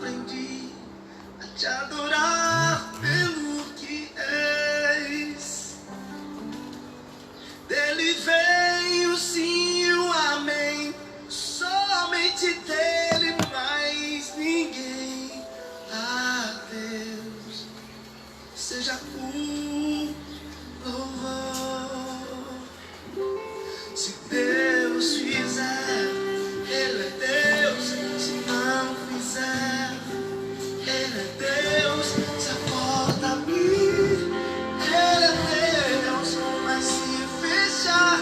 aprendi a te adorar pelo que és. Dele veio sim o amém, somente dele, mais ninguém. A Deus seja o louvor. Se Deus fizer, Ele é Deus. Se não fizer, Ele é Deus. Se a porta abrir, Ele é Deus. Mas se fechar,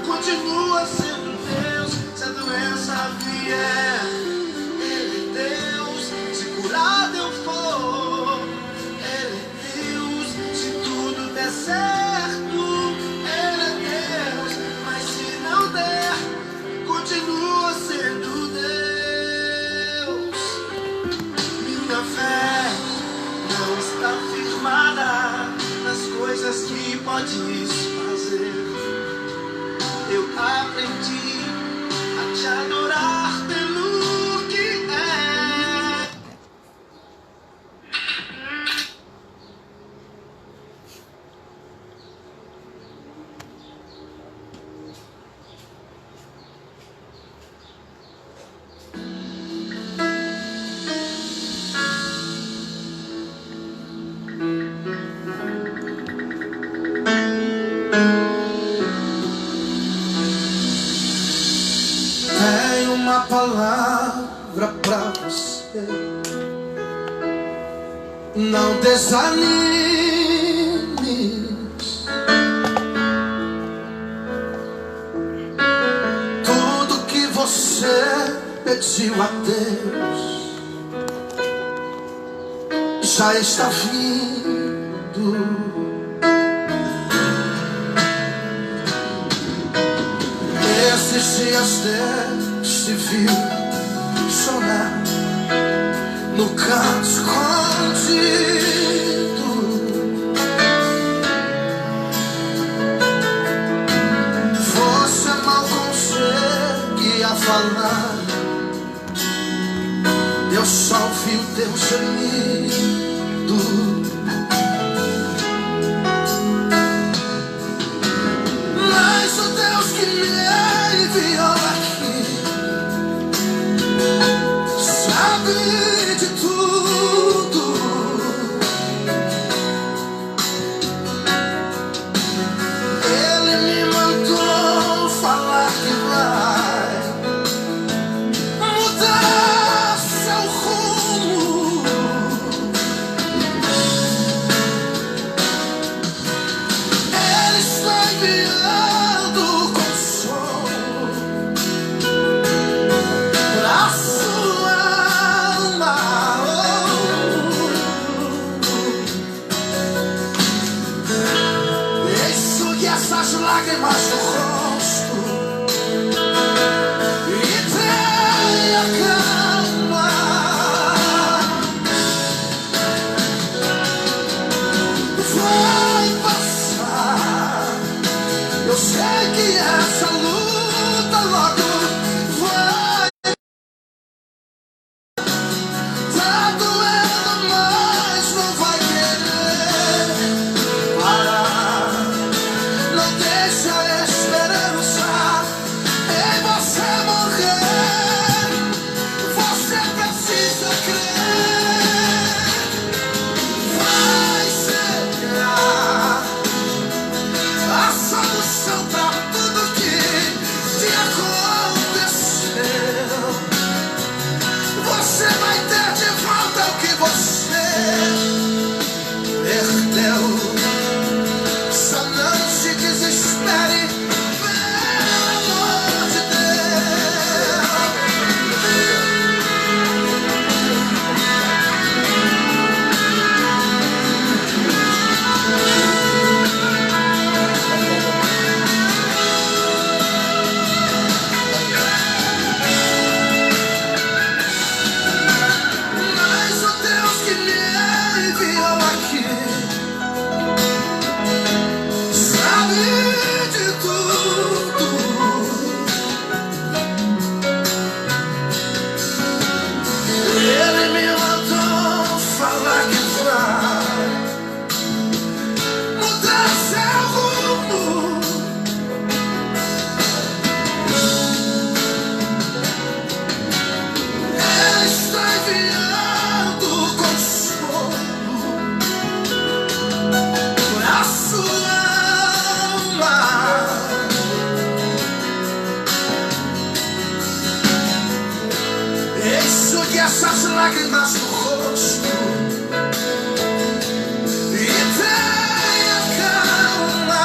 continua sendo Deus. Se a doença vier, Ele é Deus. Se curado eu for, Ele é Deus. Se tudo der certo, Ele é Deus. Mas se não der, continua sendo Deus. Minha fé não está firmada nas coisas que podes fazer. Eu aprendi a te adorar pelo que é. Tenho uma palavra pra você. Não desanimes. Tudo que você pediu a Deus já está vindo. Esses dias Deus te viu chorar no canto escondido. Você mal conseguia falar, Deus só ouviu teu gemido. Mas o Deus que me enviou aqui sabe de tudo. Ele me mandou falar que vai mudar seu rumo. Ele está enviando consolo pra sua alma. Enxugue essas lágrimas do rosto e tenha calma. Vai passar. Eu sei que essa luta logo vai. Tá doendo, mas não vai querer parar. Não deixa a esperança em você morrer. Você precisa crer. Vai chegar a solução pra tudo que te aconteceu. Você vai ter de volta o que você perdeu. Só não se desespere, pelo amor de Deus. Mas o Deus que me enviou aqui sabe de tudo. Ele me mandou fala que vai mudar seu rumo. Ele está enviando consolo pra sua alma. Enxugue essas lágrimas do rosto e tenha calma.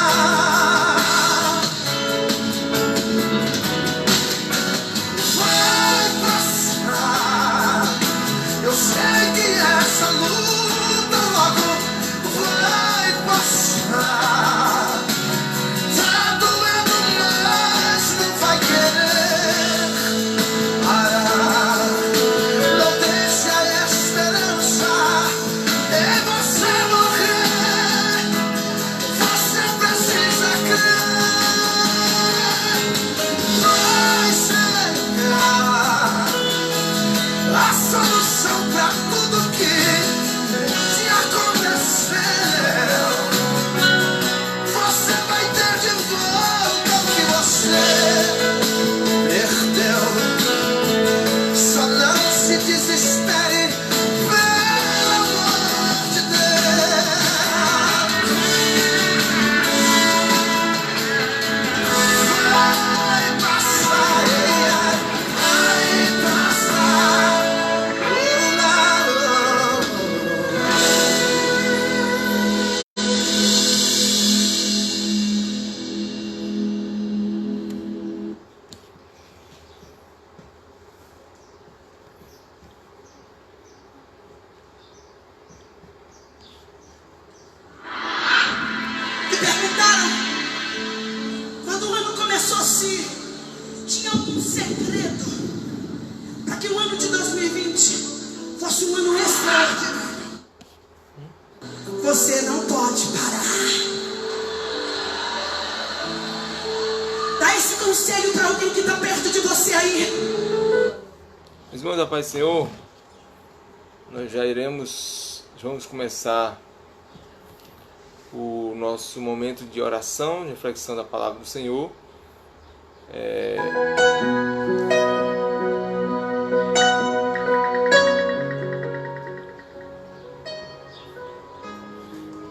Vai passar. Eu sei que essa luta logo vai passar. Tá doendo, mas não vai querer parar. Não deixe a esperança em você morrer. Você precisa crer. Vai chegar a solução pra tudo que te aconteceu. Você vai ter de volta o que você perdeu. Só não se desespere, pelo amor de Deus. Vai passar, vai passar. Me perguntaram quando o ano começou se tinha algum segredo para que o ano de 2020 fosse um ano extraordinário. Você não pode parar. Dá esse conselho para alguém que está perto de você aí. Meus irmãos da paz do Senhor, nós vamos começar o nosso momento de oração, de reflexão da palavra do Senhor.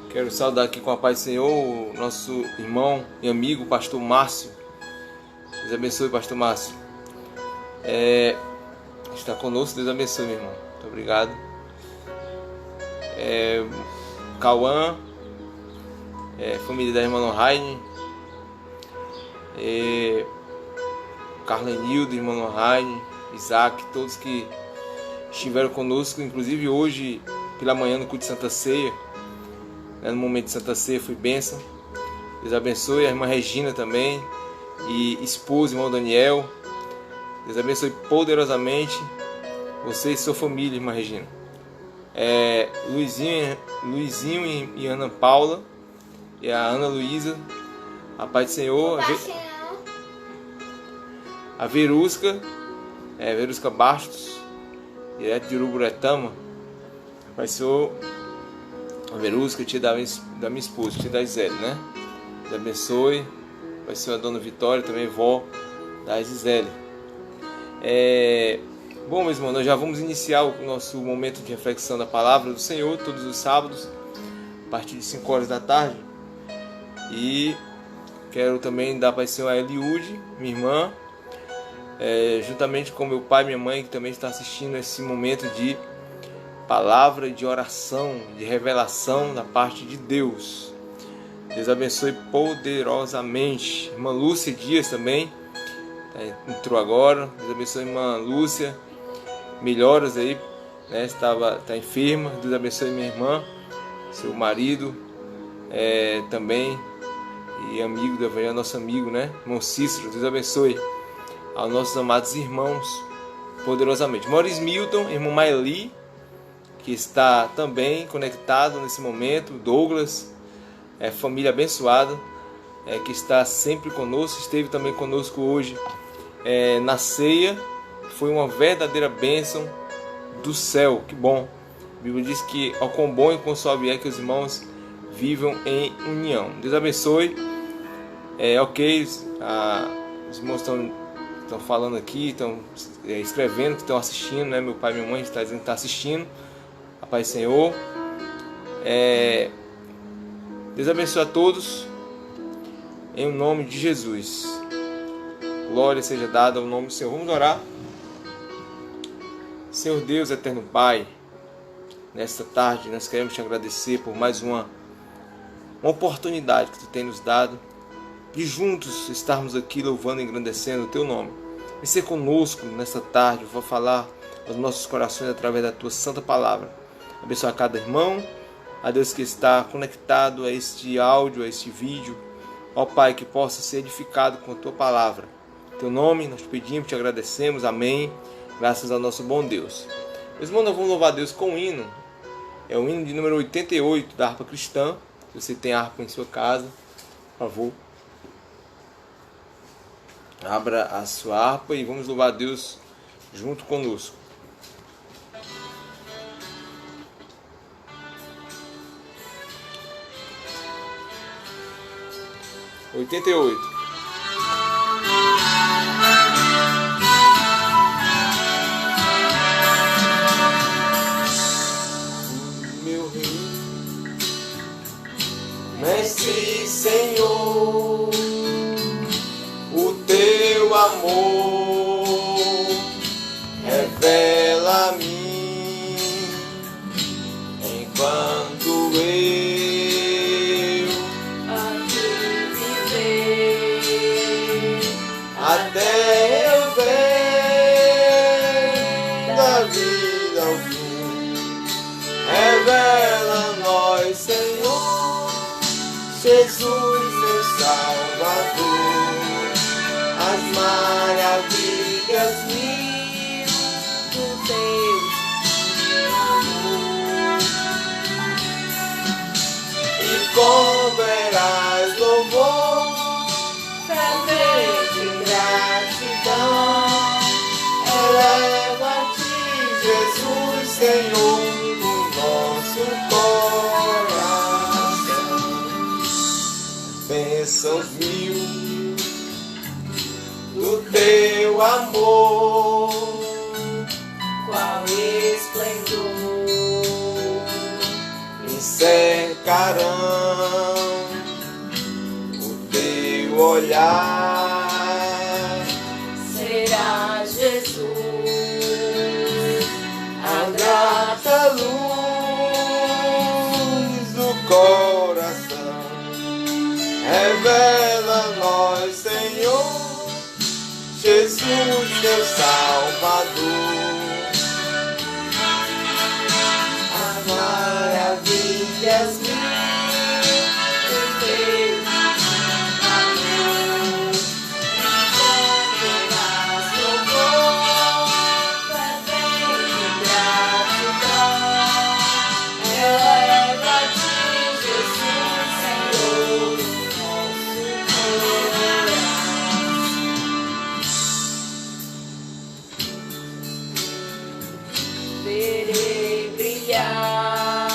Quero saudar aqui com a paz do Senhor o nosso irmão e amigo, pastor Márcio. Deus abençoe, pastor Márcio. Está conosco, Deus abençoe, meu irmão. Muito obrigado. Cauã, família da irmã Lorraine, Carlenildo, irmã Lorraine, Isaac, todos que estiveram conosco, inclusive hoje pela manhã no culto de Santa Ceia, no momento de Santa Ceia foi bênção. Deus abençoe a irmã Regina também, e esposo, irmão Daniel. Deus abençoe poderosamente você e sua família, irmã Regina. Luizinho e Ana Paula, e a Ana Luísa, a paz do Senhor. A Verusca, Verusca Bastos, direto de Uruburetama. A paz do Senhor. A Verusca, tia da minha esposa, tia da Gisele, né? Deus abençoe. Vai ser a dona Vitória, também vó da Gisele. Bom, meus irmãos, nós já vamos iniciar o nosso momento de reflexão da palavra do Senhor, todos os sábados, a partir de 5 horas da tarde. E quero também dar para o Senhor a Eliude, minha irmã, juntamente com meu pai e minha mãe, que também está assistindo esse momento de palavra, de oração, de revelação da parte de Deus. Deus abençoe poderosamente. Irmã Lúcia Dias também entrou agora. Deus abençoe, irmã Lúcia. Melhoras aí, né? Está enferma. Deus abençoe minha irmã, seu marido também, e amigo do Evangelho, nosso amigo, né? Irmão Cícero. Deus abençoe aos nossos amados irmãos poderosamente. Maurício Milton, irmão Maeli, que está também conectado nesse momento. Douglas, família abençoada, que está sempre conosco, esteve também conosco hoje na ceia. Foi uma verdadeira bênção do céu, que bom. A Bíblia diz que ao quão bom e quão suave é que os irmãos vivam em união. Deus abençoe. Ok, os irmãos estão falando aqui, estão escrevendo, que estão assistindo, né? Meu pai e minha mãe está dizendo que está assistindo. A paz do Senhor. Deus abençoe a todos. Em nome de Jesus. Glória seja dada ao nome do Senhor. Vamos orar. Senhor Deus, eterno Pai, nesta tarde nós queremos te agradecer por mais uma oportunidade que tu tem nos dado de juntos estarmos aqui louvando e engrandecendo o teu nome. Vem ser conosco nesta tarde, vou falar aos nossos corações através da tua santa palavra. Abençoa cada irmão, a Deus que está conectado a este áudio, a este vídeo. Ó Pai, que possa ser edificado com a tua palavra. Em teu nome nós te pedimos, te agradecemos, amém. Graças ao nosso bom Deus. Meus irmãos, nós vamos louvar a Deus com um hino. É o hino de número 88 da harpa cristã. Se você tem harpa em sua casa, por favor, abra a sua harpa e vamos louvar a Deus junto conosco. Oitenta e oito. Meu rei, mestre, Senhor, o teu amor revela a mim enquanto eu aqui viver até eu ver da vida ao fim. Revela a nós, Senhor, Jesus, meu Salvador, as maravilhas mil do teu amor, e converás louvor, fervente gratidão. Eleva-te, Jesus, Senhor, no nosso coração. Bênçãos mil do teu amor, qual esplendor me cercarão, o teu olhar será Jesus, a grata luz do coração. Revela a nós, Senhor, Jesus, meu Salvador, as maravilhas do teu amor, converás louvor, fervente gratidão. Eleva-te, Jesus, Senhor, nosso coração. Verei brilhar,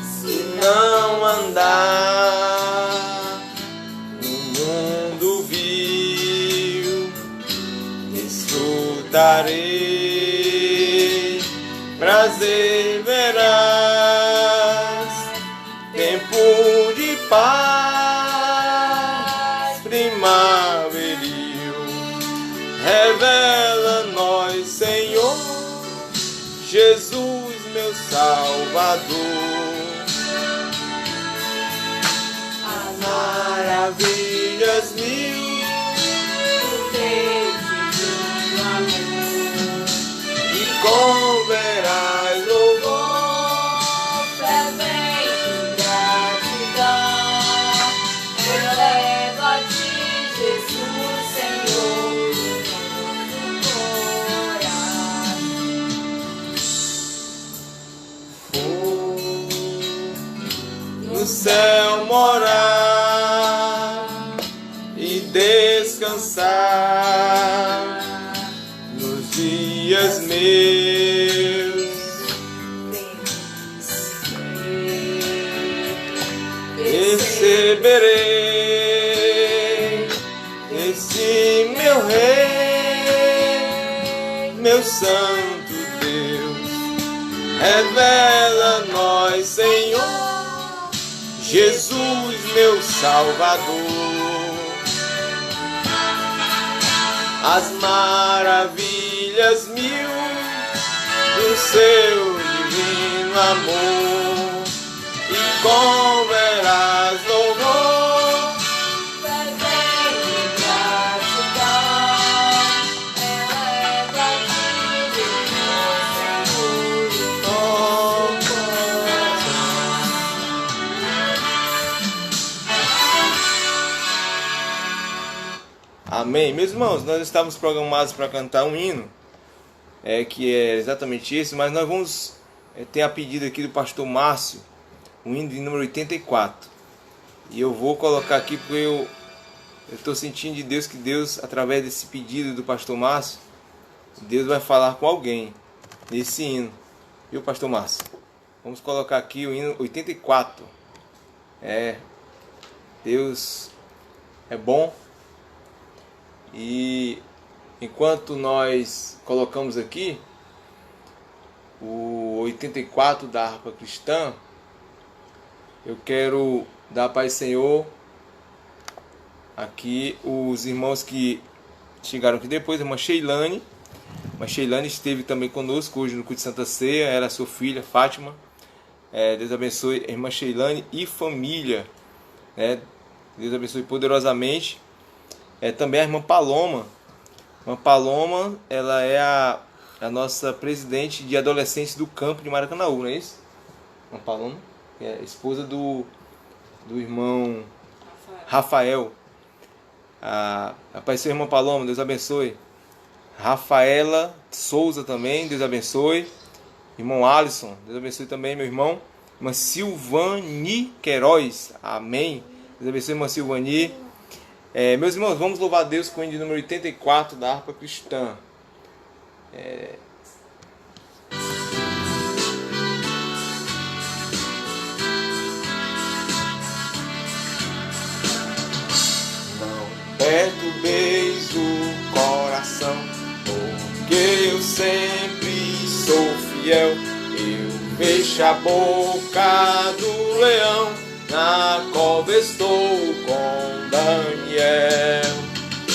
se não andar no mundo vil, desfrutarei, prazer verás, tempo de paz primaveril. Revela a nós, Senhor, Jesus, meu Salvador, as maravilhas mil do teu divino amor, e converás louvor, fervente gratidão. Eleva-te, Jesus, Senhor, no coração. No céu morar e descansar nos dias meus Santo Deus, revela-nos, Senhor, Jesus, meu Salvador, as maravilhas mil do seu divino amor, e com verás louvor, fervente gratidão, eleva a ti, Senhor, Amém. Meus irmãos, nós estávamos programados para cantar um hino, que é exatamente esse, mas nós vamos ter a pedido aqui do pastor Márcio, o hino de número 84. E eu vou colocar aqui porque eu estou sentindo de Deus que Deus, através desse pedido do pastor Márcio, Deus vai falar com alguém nesse hino. Viu, pastor Márcio? Vamos colocar aqui o hino 84. Deus é bom. E enquanto nós colocamos aqui o 84 da harpa cristã, eu quero dar paz, Senhor, aqui os irmãos que chegaram aqui depois. A irmã Sheilane. A irmã Sheilane esteve também conosco hoje no culto de Santa Ceia. Era sua filha, Fátima. Deus abençoe a irmã Sheilane e família. Deus abençoe poderosamente. Também a irmã Paloma. A irmã Paloma, ela é a nossa presidente de adolescentes do campo de Maracanaú, não é isso? A irmã Paloma, que é a esposa do irmão Rafael. Apareceu a irmã Paloma, Deus abençoe. Rafaela Souza também, Deus abençoe. Irmão Alisson, Deus abençoe também, meu irmão. Irmã Silvani Queiroz, amém. Deus abençoe, irmã Silvani. Meus irmãos, vamos louvar a Deus com o hino de número 84 da harpa cristã. Não perturbeis o coração, porque eu sempre sou fiel. Eu fecho a boca do leão, na cova estou com Daniel.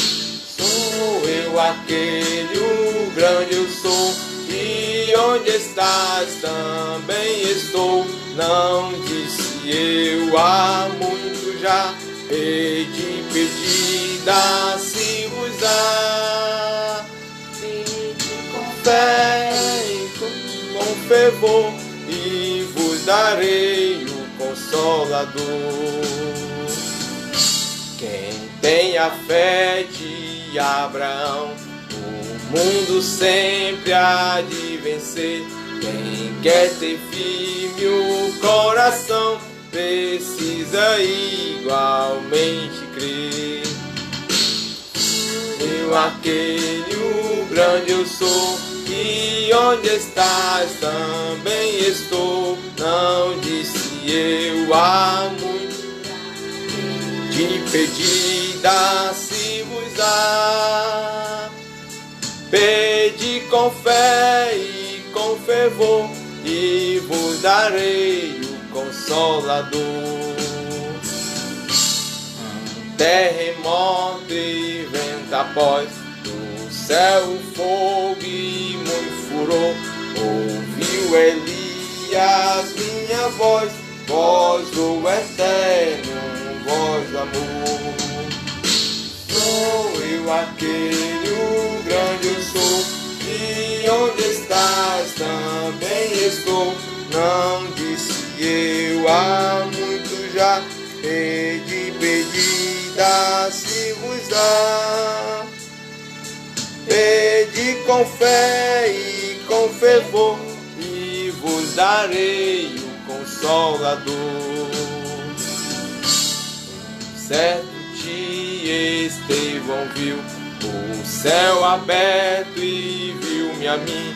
Sou eu aquele, o grande eu sou, e onde estás também estou. Não disse eu há muito já, pedi, dá-se-vos-á. Pedi com fé e com fervor, e vos darei o Consolador. Quem tem a fé de Abraão, o mundo sempre há de vencer. Quem quer ter firme o coração, precisa igualmente crer. Eu aquele, o grande eu sou, e onde estás também estou. Não disse eu há muito, de pedir dá-se-vos-á. Pedi com fé e com fervor, e vos darei o Consolador. Terremoto e vento após, do céu fogo e muito furor. Ouviu Elias minha voz, voz do eterno, voz do amor. Sou eu aquele, o grande eu sou, e onde estás também estou. Não disse eu há muito já, pedi, dá-se-vos-á. Pedi com fé e com fervor, e vos darei o Consolador. Certo dia Estevão viu o céu aberto e viu-me a mim,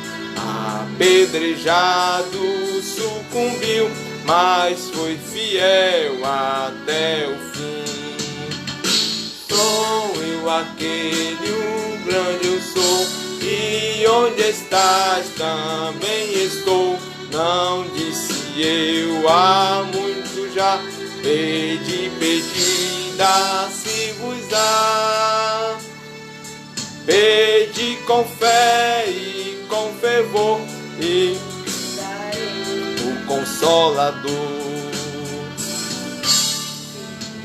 apedrejado, sucumbiu, mas foi fiel até o fim. Sou eu aquele, o grande eu sou, e E onde estás também estou. Não disse eu há muito já. Pedi, pedi, dá-se-vos dá. Pedi com fé e com fervor, e o Consolador.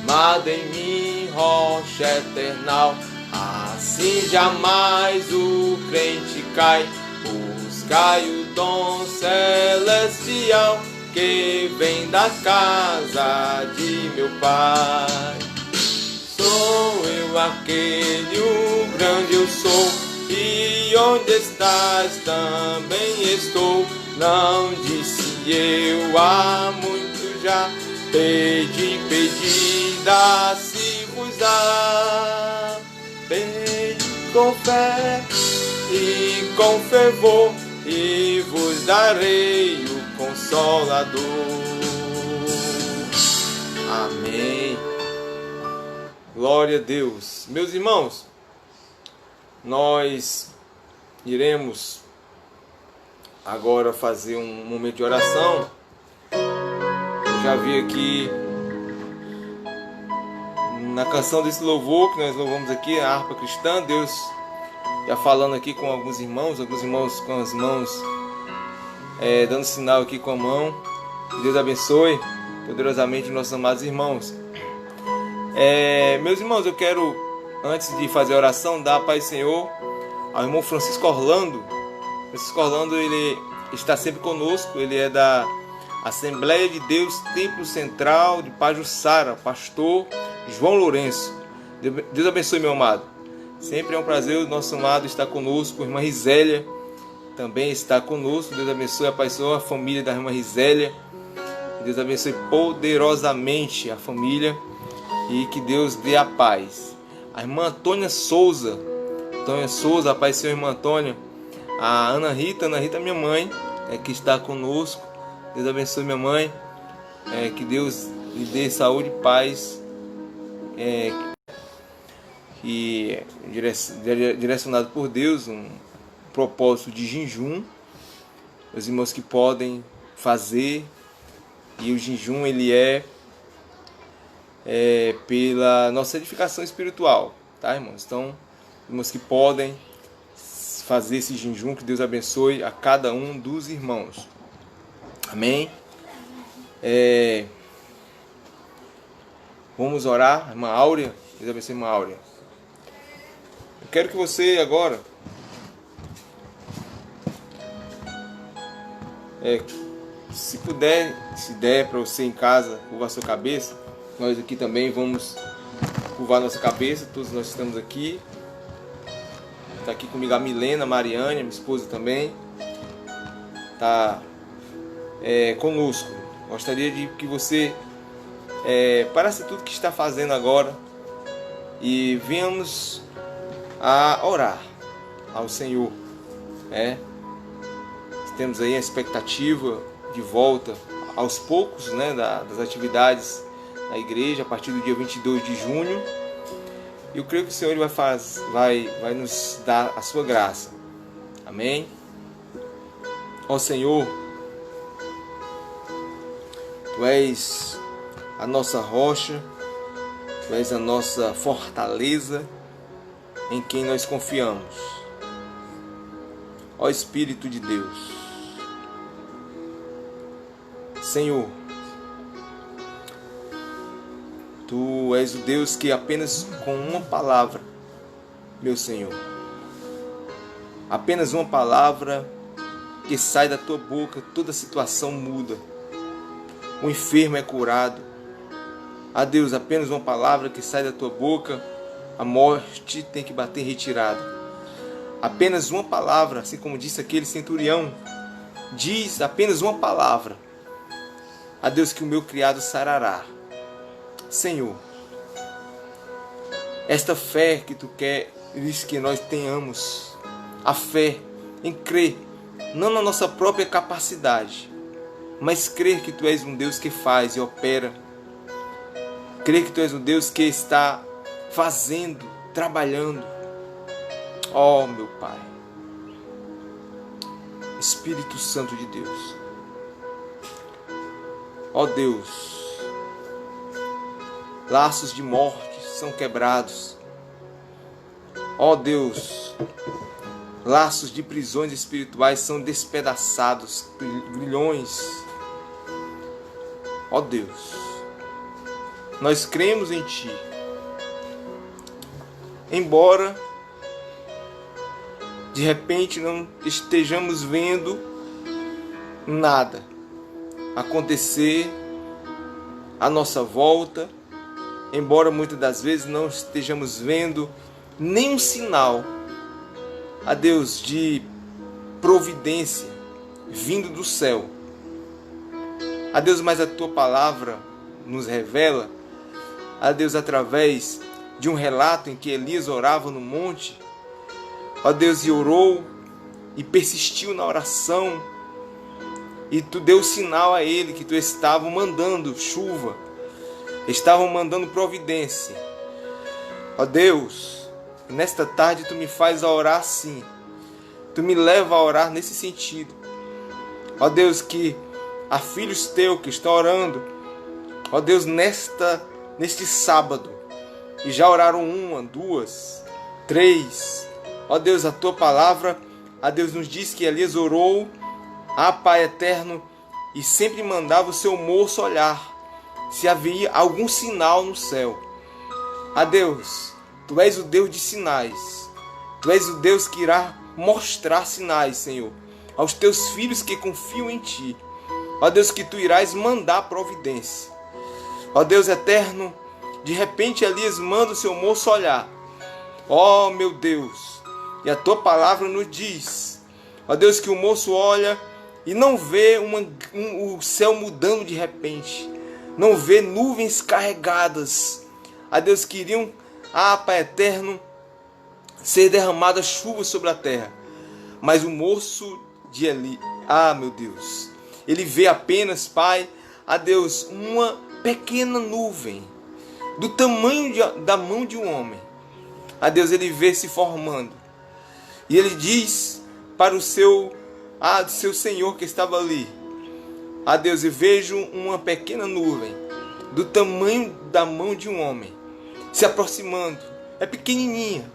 Firmado em mim, rocha eternal, assim jamais o crente cai. Buscai o dom celestial que vem da casa de meu Pai. Sou eu aquele, o grande eu sou, e onde estás também estou. Não disse eu há muito já. Pedi, pedi, dá-se-vos dá. Pedi com fé e com fervor, e vos darei o Consolador. Amém. Glória a Deus. Meus irmãos, nós iremos agora fazer um momento de oração. Eu já vi aqui na canção desse louvor que nós louvamos aqui, a harpa cristã, Deus já falando aqui com alguns irmãos com as mãos, dando sinal aqui com a mão. Que Deus abençoe poderosamente nossos amados irmãos. Meus irmãos, eu quero, antes de fazer a oração, dar a paz do Senhor ao irmão Francisco Orlando. Francisco Orlando, ele está sempre conosco, ele é da Assembleia de Deus Templo Central de Pajuçara, pastor João Lourenço. Deus abençoe, meu amado. Sempre é um prazer o nosso amado estar conosco. A irmã Risélia também está conosco. Deus abençoe a paz do Senhor, a família da irmã Risélia. Deus abençoe poderosamente a família e que Deus dê a paz. A irmã Antônia Souza, a paz do Senhor, irmã Antônia. A Ana Rita, minha mãe, que está conosco. Deus abençoe minha mãe. Que Deus lhe dê saúde e paz. E direcionado por Deus, um propósito de jejum. Os irmãos que podem fazer. E o jejum, ele é pela nossa edificação espiritual, tá, irmãos? Então, irmãos que podem fazer esse jejum, que Deus abençoe a cada um dos irmãos. Amém? Vamos orar, irmã Áurea. Deus abençoe, irmã Áurea. Eu quero que você agora se der para você em casa curvar sua cabeça. Nós aqui também vamos curvar nossa cabeça. Todos nós estamos aqui. Está aqui comigo a Milena, a Mariane, minha esposa também. Está conosco. Gostaria de que você parasse tudo que está fazendo agora e venhamos a orar ao Senhor. Temos aí a expectativa de volta aos poucos, né, das atividades da igreja a partir do dia 22 de junho. Eu creio que o Senhor vai nos dar a sua graça. Amém? Ó Senhor, Tu és a nossa rocha, Tu és a nossa fortaleza, em quem nós confiamos. Ó Espírito de Deus, Senhor, Tu és o Deus que apenas com uma palavra, meu Senhor, apenas uma palavra que sai da Tua boca, toda situação muda. O enfermo é curado. Ah, Deus, apenas uma palavra que sai da Tua boca, a morte tem que bater em retirada. Apenas uma palavra, assim como disse aquele centurião, diz apenas uma palavra. A Deus, que o meu criado sarará. Senhor, esta fé que Tu queres que nós tenhamos, a fé em crer, não na nossa própria capacidade, mas crer que Tu és um Deus que faz e opera. Crer que Tu és um Deus que está fazendo, trabalhando. Ó, meu Pai, Espírito Santo de Deus. Ó Deus, laços de morte são quebrados. Ó Deus, laços de prisões espirituais são despedaçados, grilhões. Ó Deus, nós cremos em Ti. Embora de repente não estejamos vendo nada acontecer à nossa volta, embora muitas das vezes não estejamos vendo nenhum sinal, a Deus, de providência vindo do céu. A Deus, mas a Tua palavra nos revela, a Deus, através de um relato em que Elias orava no monte, ó Deus, e orou e persistiu na oração, e Tu deu sinal a ele que Tu estava mandando chuva, estavam mandando providência. Ó Deus, nesta tarde Tu me faz a orar assim, Tu me leva a orar nesse sentido. Ó Deus, que há filhos Teus que estão orando, ó Deus, neste sábado, e já oraram 1, 2, 3. Ó Deus, a Tua palavra, a Deus, nos diz que Elias orou a Pai eterno e sempre mandava o seu moço olhar se havia algum sinal no céu. A Deus, Tu és o Deus de sinais. Tu és o Deus que irá mostrar sinais, Senhor, aos Teus filhos que confiam em Ti. Ó Deus, que Tu irás mandar providência. Ó Deus eterno, de repente Elias manda o seu moço olhar. Ó meu Deus, e a Tua palavra nos diz, ó Deus, que o moço olha e não vê o céu mudando de repente, não vê nuvens carregadas. A Deus, queriam, Pai eterno, ser derramada chuva sobre a terra. Mas o moço de Eli, meu Deus, ele vê apenas, Pai, a Deus, uma pequena nuvem do tamanho da mão de um homem. A Deus, ele vê se formando. E ele diz para o seu senhor que estava ali: a Deus, eu vejo uma pequena nuvem do tamanho da mão de um homem se aproximando. É pequenininha.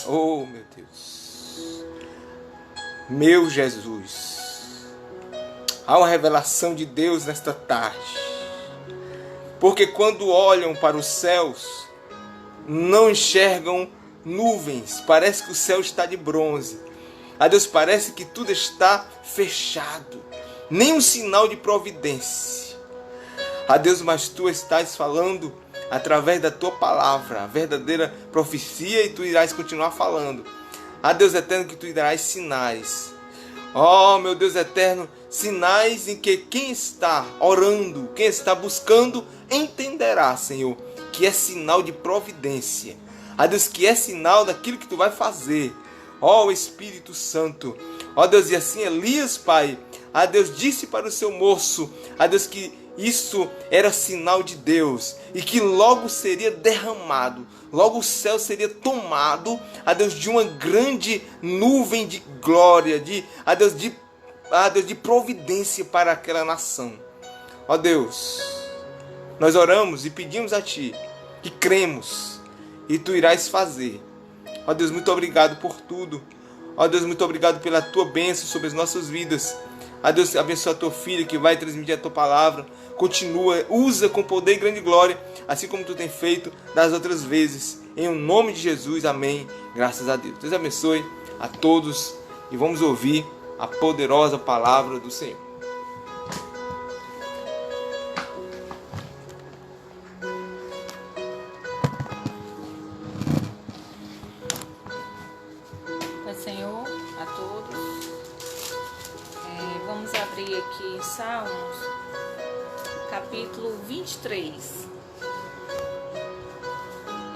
Oh, meu Deus. Meu Jesus. Há uma revelação de Deus nesta tarde. Porque quando olham para os céus, não enxergam nuvens. Parece que o céu está de bronze. A Deus, parece que tudo está fechado. Nem um sinal de providência. A Deus, mas Tu estás falando através da Tua palavra, a verdadeira profecia, e Tu irás continuar falando. A Deus eterno, que Tu irás sinais. Oh, meu Deus eterno, sinais em que quem está orando, quem está buscando, entenderá, Senhor, que é sinal de providência. A Deus, que é sinal daquilo que Tu vai fazer. Ó Espírito Santo. Ó Deus, e assim Elias, Pai, a Deus, disse para o seu moço, a Deus, que isso era sinal de Deus e que logo seria derramado, logo o céu seria tomado, a Deus, de uma grande nuvem de glória, a Deus, de providência para aquela nação. Ó Deus, nós oramos e pedimos a Ti e cremos, e Tu irás fazer. Ó Deus, muito obrigado por tudo. Ó Deus, muito obrigado pela Tua bênção sobre as nossas vidas. Ó Deus, abençoa a Tua filha que vai transmitir a Tua palavra. Continua, usa com poder e grande glória, assim como Tu tem feito das outras vezes. Em o nome de Jesus, amém. Graças a Deus. Deus abençoe a todos e vamos ouvir a poderosa palavra do Senhor. Senhor, a todos. Vamos abrir aqui Salmos, capítulo 23.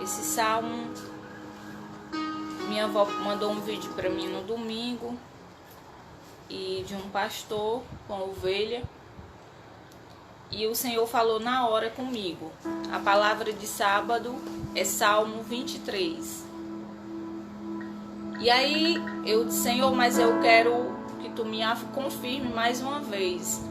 Esse salmo, minha avó mandou um vídeo para mim no domingo, e de um pastor com ovelha, e o Senhor falou na hora comigo. A palavra de sábado é Salmo 23. E aí eu disse: Senhor, mas eu quero que tu me confirme mais uma vez.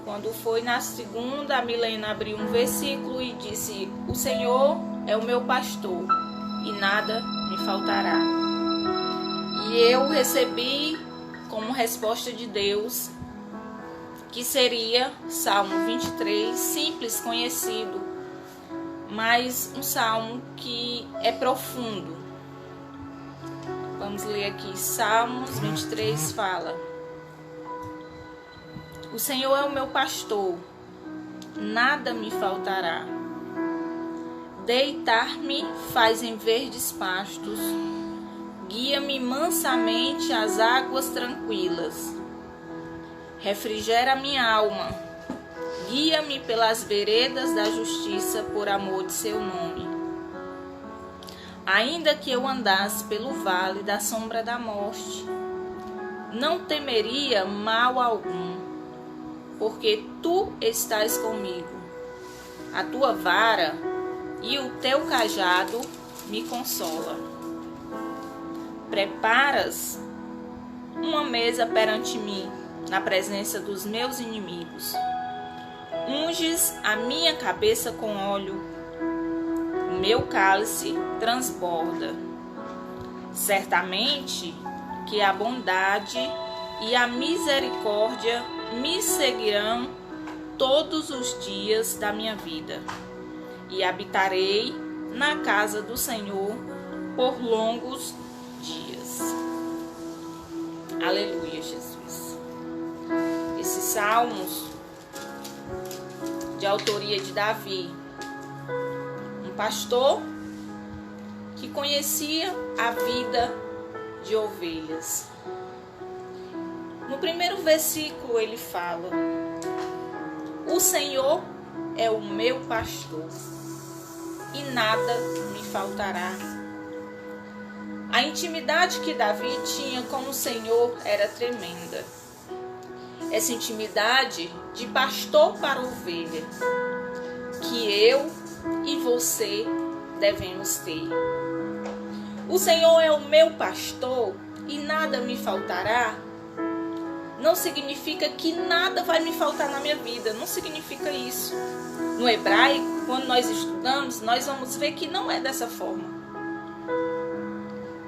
Quando foi na segunda, a Milena abriu um versículo e disse: o Senhor é o meu pastor e nada me faltará. E eu recebi como resposta de Deus que seria Salmo 23, simples, conhecido, mas um salmo que é profundo. Vamos ler aqui. Salmos 23 fala: o Senhor é o meu pastor, nada me faltará. Deitar-me faz em verdes pastos, guia-me mansamente às águas tranquilas. Refrigera minha alma, guia-me pelas veredas da justiça por amor de seu nome. Ainda que eu andasse pelo vale da sombra da morte, não temeria mal algum, porque tu estás comigo. A tua vara e o teu cajado me consola. Preparas uma mesa perante mim, na presença dos meus inimigos. Unges a minha cabeça com óleo, o meu cálice transborda. Certamente que a bondade e a misericórdia me seguirão todos os dias da minha vida, e habitarei na casa do Senhor por longos dias. Aleluia, Jesus. Esses salmos de autoria de Davi, um pastor que conhecia a vida de ovelhas. No primeiro versículo ele fala: o Senhor é o meu pastor e nada me faltará. A intimidade que Davi tinha com o Senhor era tremenda. Essa intimidade de pastor para ovelha, que eu e você devemos ter. O Senhor é o meu pastor e nada me faltará. Não significa que nada vai me faltar na minha vida. Não significa isso. No hebraico, quando nós estudamos, nós vamos ver que não é dessa forma.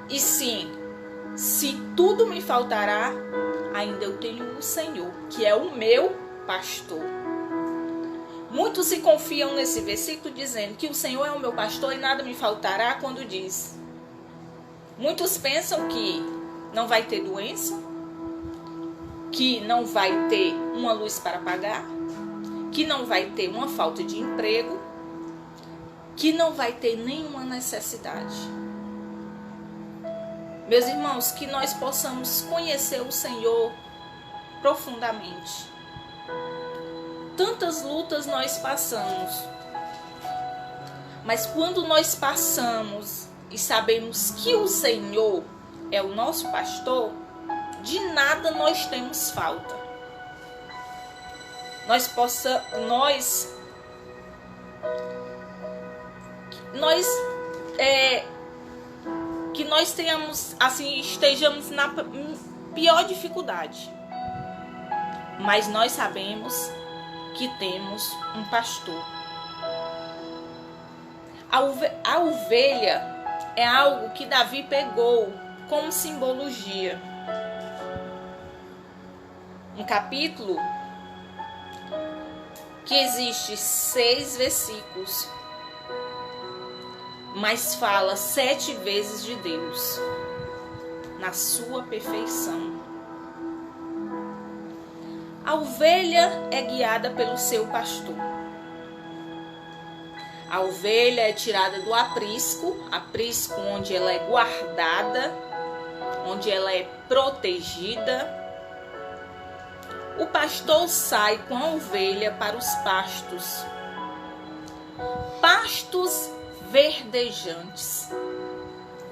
E sim, se tudo me faltará, ainda eu tenho o Senhor, que é o meu pastor. Muitos se confiam nesse versículo dizendo que o Senhor é o meu pastor e nada me faltará quando diz. Muitos pensam que não vai ter doença, que não vai ter uma luz para pagar, que não vai ter uma falta de emprego, que não vai ter nenhuma necessidade. Meus irmãos, que nós possamos conhecer o Senhor profundamente. Tantas lutas nós passamos, mas quando nós passamos e sabemos que o Senhor é o nosso pastor, de nada nós temos falta. Que nós tenhamos, assim, estejamos na pior dificuldade, mas nós sabemos que temos um pastor. A ovelha é algo que Davi pegou como simbologia. Um capítulo que existe 6 versículos, mas fala 7 vezes de Deus, na sua perfeição. A ovelha é guiada pelo seu pastor. A ovelha é tirada do aprisco onde ela é guardada, onde ela é protegida. O pastor sai com a ovelha para os pastos verdejantes,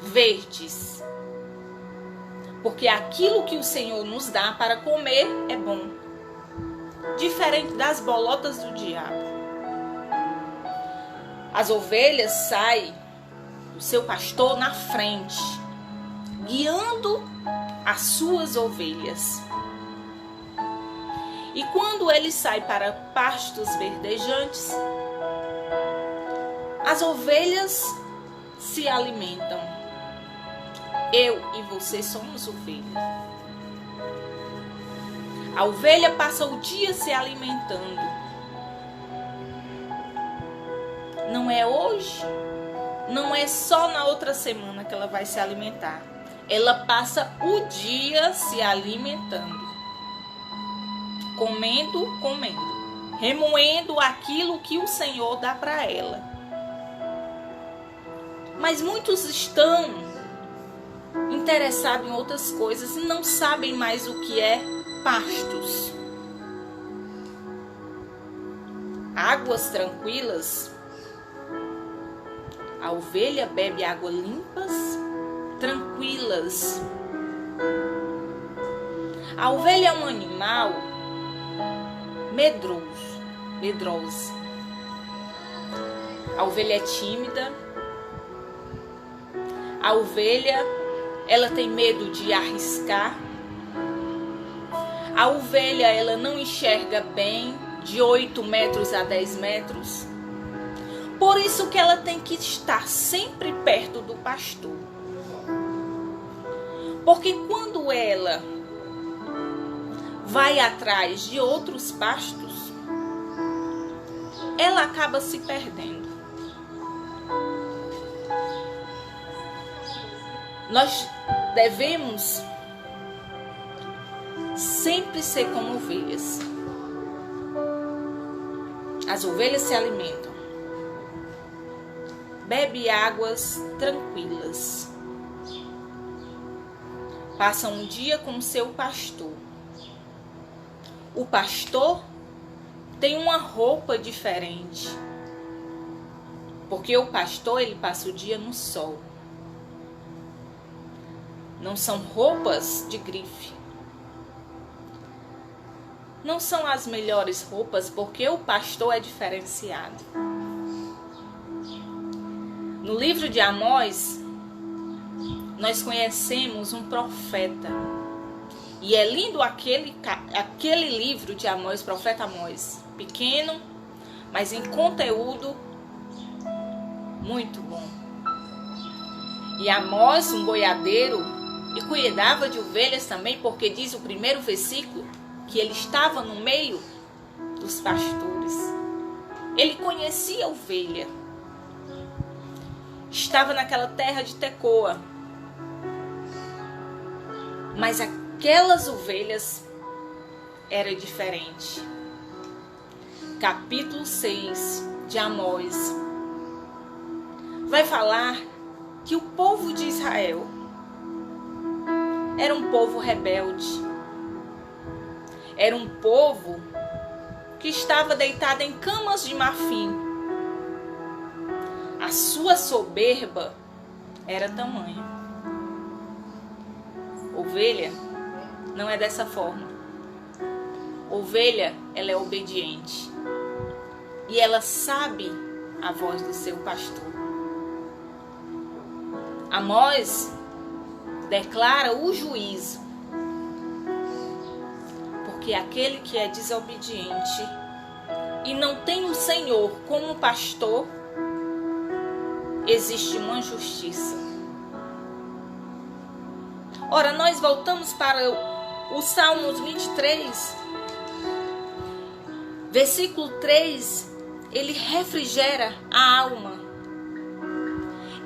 verdes, porque aquilo que o Senhor nos dá para comer é bom, diferente das bolotas do diabo. As ovelhas saem, o seu pastor na frente, guiando as suas ovelhas. E quando ele sai para pastos verdejantes, as ovelhas se alimentam. Eu e você somos ovelhas. A ovelha passa o dia se alimentando. Não é hoje, não é só na outra semana que ela vai se alimentar. Ela passa o dia se alimentando. Comendo, remoendo aquilo que o Senhor dá para ela. Mas muitos estão interessados em outras coisas e não sabem mais o que é pastos. Águas tranquilas. A ovelha bebe águas limpas, tranquilas. A ovelha é um animal medroso. A ovelha é tímida. A ovelha, ela tem medo de arriscar. A ovelha, ela não enxerga bem de 8 metros a 10 metros. Por isso que ela tem que estar sempre perto do pastor. Porque quando ela vai atrás de outros pastos, ela acaba se perdendo. Nós devemos sempre ser como ovelhas. As ovelhas se alimentam, bebe águas tranquilas, passam um dia com seu pastor. O pastor tem uma roupa diferente, porque o pastor, ele passa o dia no sol. Não são roupas de grife. Não são as melhores roupas, porque o pastor é diferenciado. No livro de Amós, nós conhecemos um profeta. E é lindo aquele livro de Amós, profeta Amós. Pequeno, mas em conteúdo muito bom. E Amós, um boiadeiro, e cuidava de ovelhas também, porque diz o primeiro versículo que ele estava no meio dos pastores. Ele conhecia a ovelha. Estava naquela terra de Tecoa. Mas aquelas ovelhas era diferente. Capítulo 6 de Amós vai falar que o povo de Israel era um povo rebelde. Era um povo que estava deitado em camas de marfim. A sua soberba era tamanha. Ovelha não é dessa forma. Ovelha, ela é obediente. E ela sabe a voz do seu pastor. Amós declara o juízo. Porque aquele que é desobediente e não tem o Senhor como pastor, existe uma justiça. Ora, nós voltamos para o Salmos 23, versículo 3, ele refrigera a alma.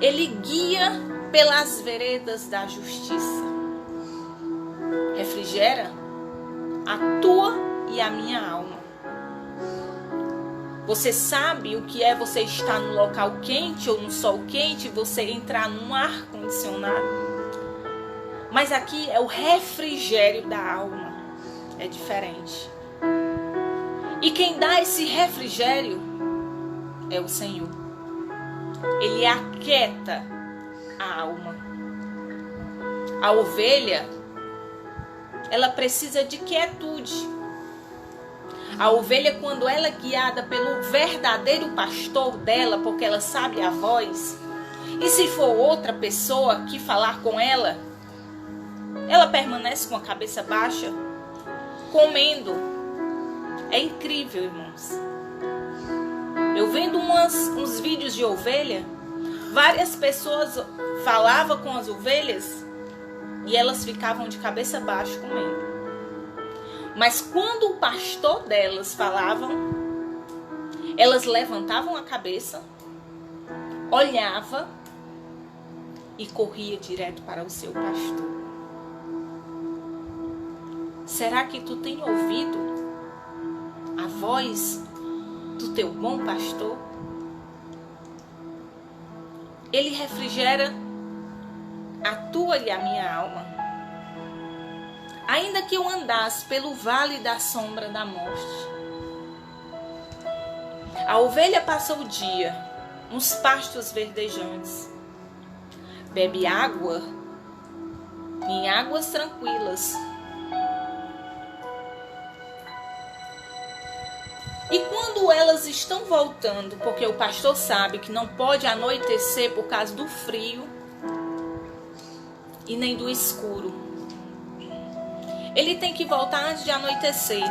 Ele guia pelas veredas da justiça. Refrigera a tua e a minha alma. Você sabe o que é você estar no local quente ou no sol quente, você entrar num ar condicionado? Mas aqui é o refrigério da alma. É diferente. E quem dá esse refrigério é o Senhor. Ele aquieta a alma. A ovelha, ela precisa de quietude. A ovelha, quando ela é guiada pelo verdadeiro pastor dela, porque ela sabe a voz, e se for outra pessoa que falar com ela, ela permanece com a cabeça baixa, comendo. É incrível, irmãos. Eu vendo uns vídeos de ovelha, várias pessoas falavam com as ovelhas e elas ficavam de cabeça baixa comendo. Mas quando o pastor delas falava, elas levantavam a cabeça, olhava e corria direto para o seu pastor. Será que tu tem ouvido a voz do teu bom pastor? Ele refrigera a tua e a minha alma. Ainda que eu andasse pelo vale da sombra da morte, a ovelha passa o dia nos pastos verdejantes, bebe água em águas tranquilas. E quando elas estão voltando, porque o pastor sabe que não pode anoitecer por causa do frio e nem do escuro, ele tem que voltar antes de anoitecer.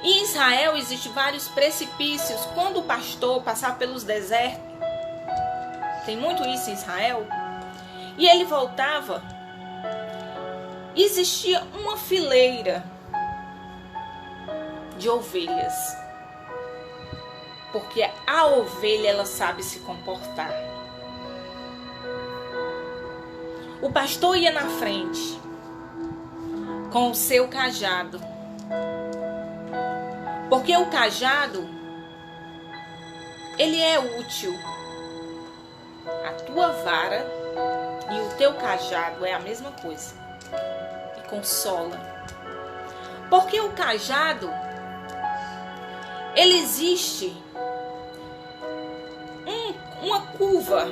Em Israel existem vários precipícios. Quando o pastor passava pelos desertos, tem muito isso em Israel, e ele voltava, existia uma fileira de ovelhas, porque a ovelha, ela sabe se comportar. O pastor ia na frente com o seu cajado, porque o cajado, ele é útil. A tua vara e o teu cajado é a mesma coisa, e consola. Porque o cajado, ele existe uma curva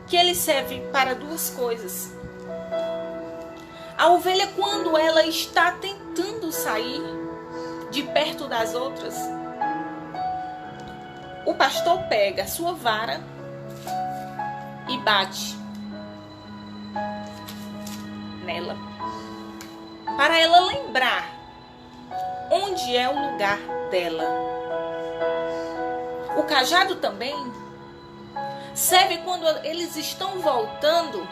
que ele serve para duas coisas. A ovelha, quando ela está tentando sair de perto das outras, o pastor pega a sua vara e bate nela, para ela lembrar onde é o lugar dela. O cajado também serve quando eles estão voltando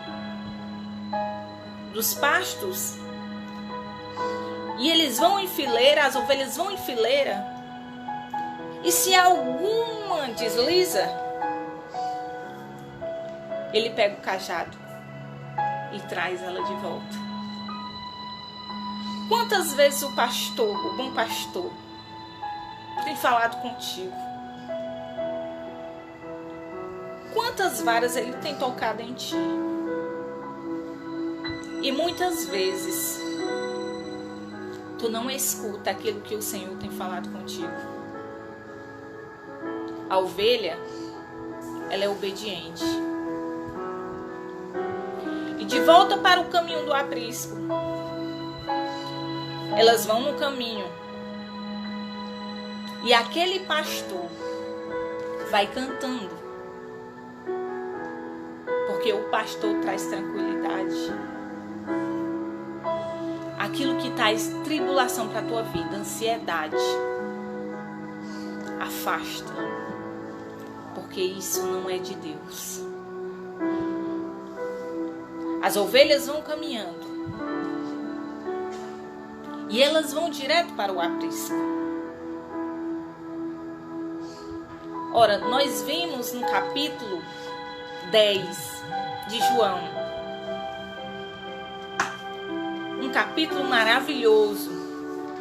dos pastos e eles vão em fileira, as ovelhas vão em fileira, e se alguma desliza, ele pega o cajado e traz ela de volta. Quantas vezes o pastor, o bom pastor, tem falado contigo? Quantas varas ele tem tocado em ti? E muitas vezes tu não escuta aquilo que o Senhor tem falado contigo. A ovelha, ela é obediente. E de volta para o caminho do aprisco, elas vão no caminho e aquele pastor vai cantando, porque o pastor traz tranquilidade. Aquilo que traz tribulação para a tua vida, ansiedade, afasta, porque isso não é de Deus. As ovelhas vão caminhando e elas vão direto para o aprisco. Ora, nós vimos no capítulo 10 de João, um capítulo maravilhoso,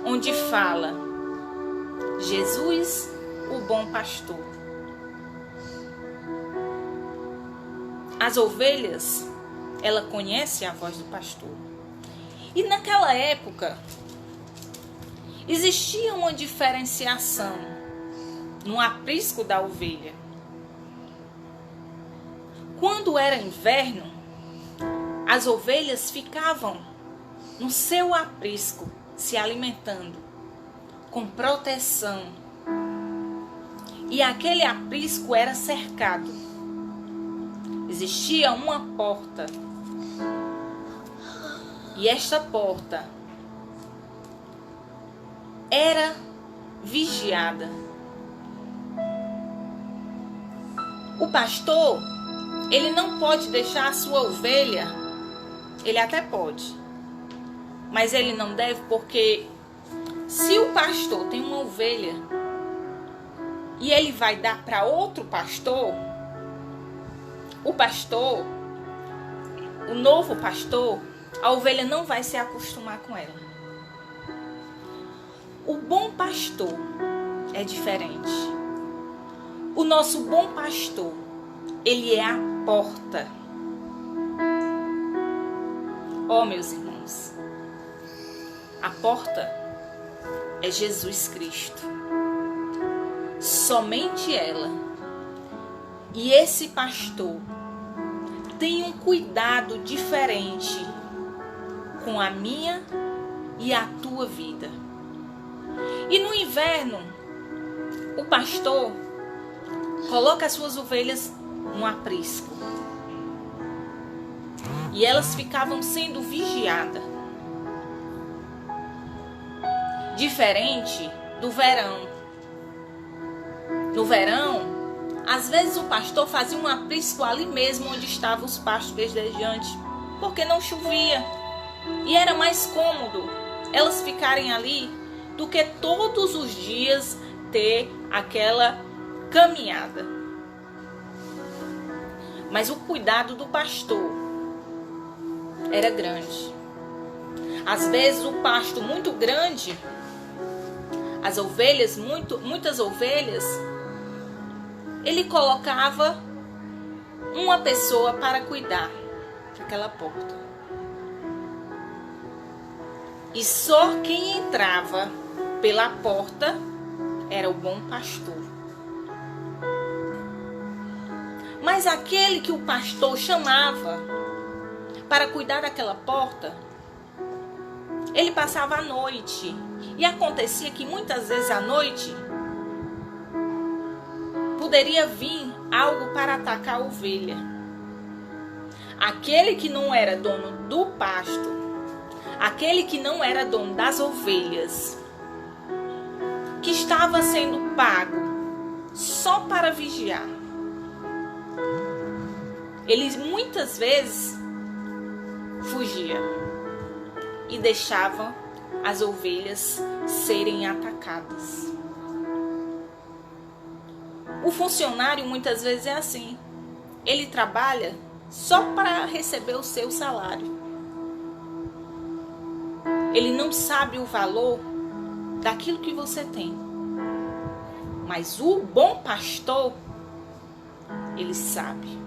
onde fala Jesus, o bom pastor. As ovelhas, ela conhece a voz do pastor. E naquela época, existia uma diferenciação no aprisco da ovelha. Quando era inverno, as ovelhas ficavam no seu aprisco, se alimentando, com proteção. E aquele aprisco era cercado. Existia uma porta E esta porta era vigiada. O pastor, ele não pode deixar a sua ovelha, ele até pode, mas ele não deve, porque se o pastor tem uma ovelha e ele vai dar para outro pastor, o novo pastor, a ovelha não vai se acostumar com ela. O bom pastor é diferente. O nosso bom pastor, ele é a porta. Oh, meus irmãos, a porta é Jesus Cristo. Somente ela. E esse pastor tem um cuidado diferente com a minha e a tua vida. E no inverno, o pastor coloca as suas ovelhas no aprisco. E elas ficavam sendo vigiadas. Diferente do verão. No verão, às vezes o pastor fazia um aprisco ali mesmo onde estavam os pastos verdejantes, porque não chovia. E era mais cômodo elas ficarem ali do que todos os dias ter aquela caminhada. Mas o cuidado do pastor era grande. Às vezes o pasto muito grande, as ovelhas, muitas ovelhas, ele colocava uma pessoa para cuidar daquela porta. E só quem entrava pela porta era o bom pastor. Mas aquele que o pastor chamava para cuidar daquela porta, ele passava a noite. E acontecia que muitas vezes à noite poderia vir algo para atacar a ovelha. Aquele que não era dono do pasto, aquele que não era dono das ovelhas, que estava sendo pago só para vigiar, ele muitas vezes fugia e deixava as ovelhas serem atacadas. O funcionário muitas vezes é assim. Ele trabalha só para receber o seu salário. Ele não sabe o valor daquilo que você tem. Mas o bom pastor, ele sabe.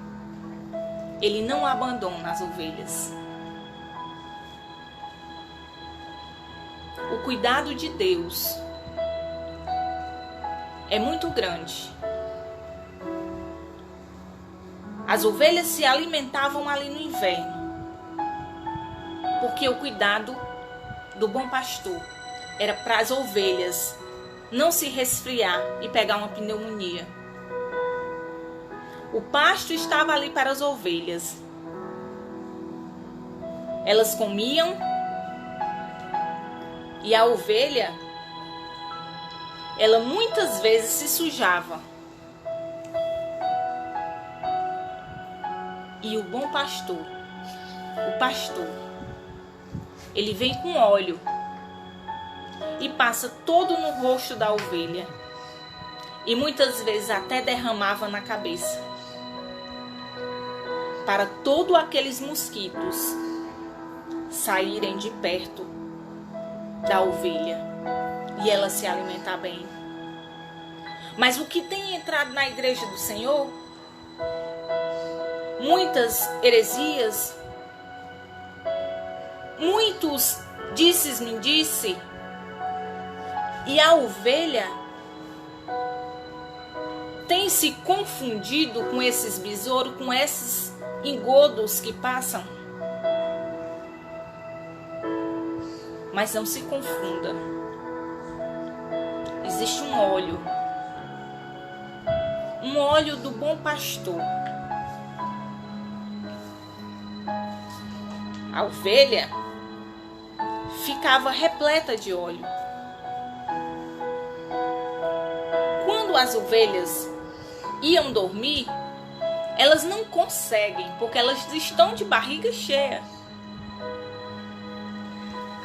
Ele não abandona as ovelhas. O cuidado de Deus é muito grande. As ovelhas se alimentavam ali no inverno, porque o cuidado do bom pastor era para as ovelhas não se resfriar e pegar uma pneumonia. O pasto estava ali para as ovelhas. Elas comiam e a ovelha, ela muitas vezes se sujava. E o bom pastor, o pastor, ele vem com óleo e passa todo no rosto da ovelha. E muitas vezes até derramava na cabeça. Para todos aqueles mosquitos saírem de perto da ovelha e ela se alimentar bem. Mas o que tem entrado na igreja do Senhor, muitas heresias, muitos disses-me disse, e a ovelha tem se confundido com esses besouros, com esses engodos que passam. Mas não se confunda. Existe um óleo do bom pastor. A ovelha, ficava repleta de óleo. Quando as ovelhas iam dormir, elas não conseguem, porque elas estão de barriga cheia.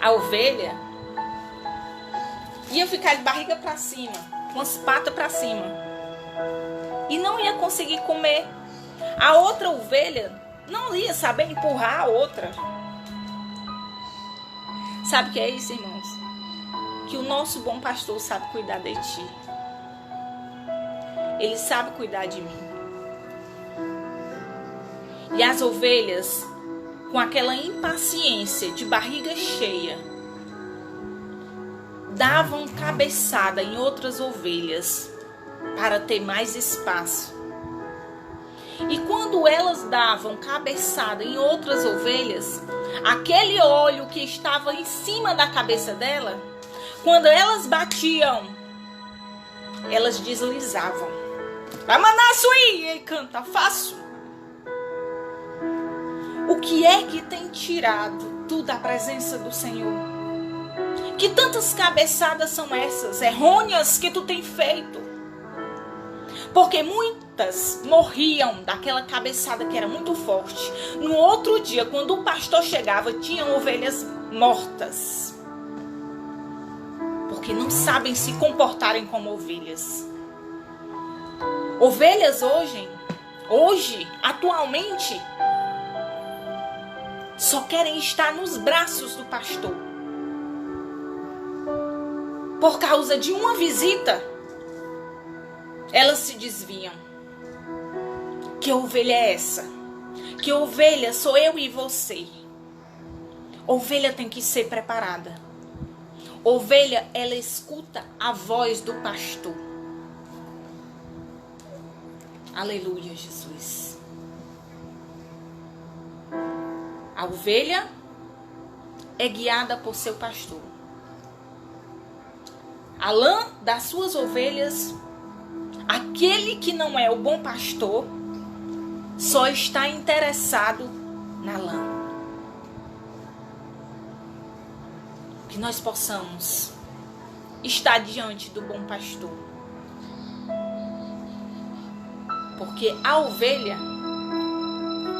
A ovelha ia ficar de barriga para cima, com as patas para cima, e não ia conseguir comer. A outra ovelha não ia saber empurrar a outra. Sabe o que é isso, irmãos? Que o nosso bom pastor sabe cuidar de ti. Ele sabe cuidar de mim. E as ovelhas, com aquela impaciência de barriga cheia, davam cabeçada em outras ovelhas para ter mais espaço. E quando elas davam cabeçada em outras ovelhas, aquele óleo que estava em cima da cabeça dela, quando elas batiam, elas deslizavam. Vai mandar suir, ei, canta, faço. O que é que tem tirado tu da presença do Senhor? Que tantas cabeçadas são essas errôneas que tu tem feito? Porque muitas morriam daquela cabeçada que era muito forte. No outro dia, quando o pastor chegava, tinham ovelhas mortas. Porque não sabem se comportarem como ovelhas. Ovelhas hoje, atualmente, só querem estar nos braços do pastor. Por causa de uma visita, elas se desviam. Que ovelha é essa? Que ovelha sou eu e você. Ovelha tem que ser preparada. Ovelha, ela escuta a voz do pastor. Aleluia, Jesus. A ovelha é guiada por seu pastor. A lã das suas ovelhas, aquele que não é o bom pastor, só está interessado na lã. Que nós possamos estar diante do bom pastor. Porque a ovelha,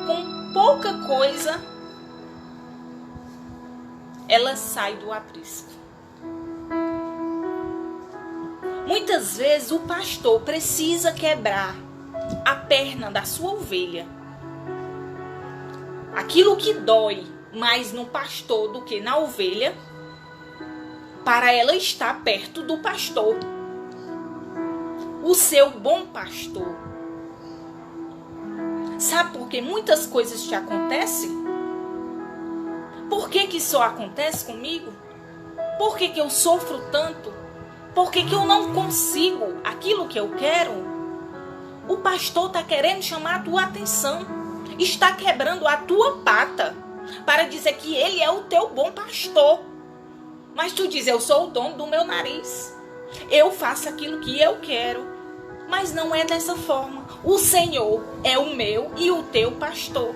com pouca coisa, ela sai do aprisco. Muitas vezes o pastor precisa quebrar a perna da sua ovelha. Aquilo que dói mais no pastor do que na ovelha, para ela estar perto do pastor, o seu bom pastor. Sabe por que muitas coisas te acontecem? Por que que só acontece comigo? Por que que eu sofro tanto? Por que que eu não consigo aquilo que eu quero? O pastor está querendo chamar a tua atenção. Está quebrando a tua pata para dizer que ele é o teu bom pastor. Mas tu diz, eu sou o dono do meu nariz. Eu faço aquilo que eu quero. Mas não é dessa forma. O Senhor é o meu e o teu pastor.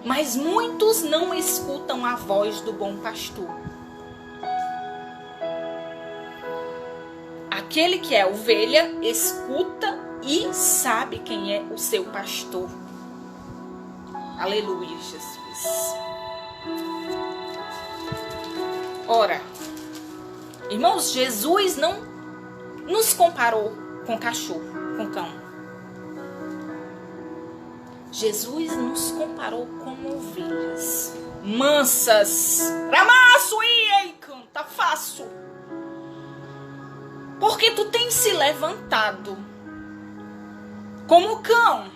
Mas muitos não escutam a voz do bom pastor. Aquele que é ovelha, escuta e sabe quem é o seu pastor. Aleluia, Jesus. Ora, irmãos, Jesus não nos comparou com cachorro, com cão. Jesus nos comparou com ovelhas mansas. Ramaço e canta fácil. Porque tu tens se levantado como cão,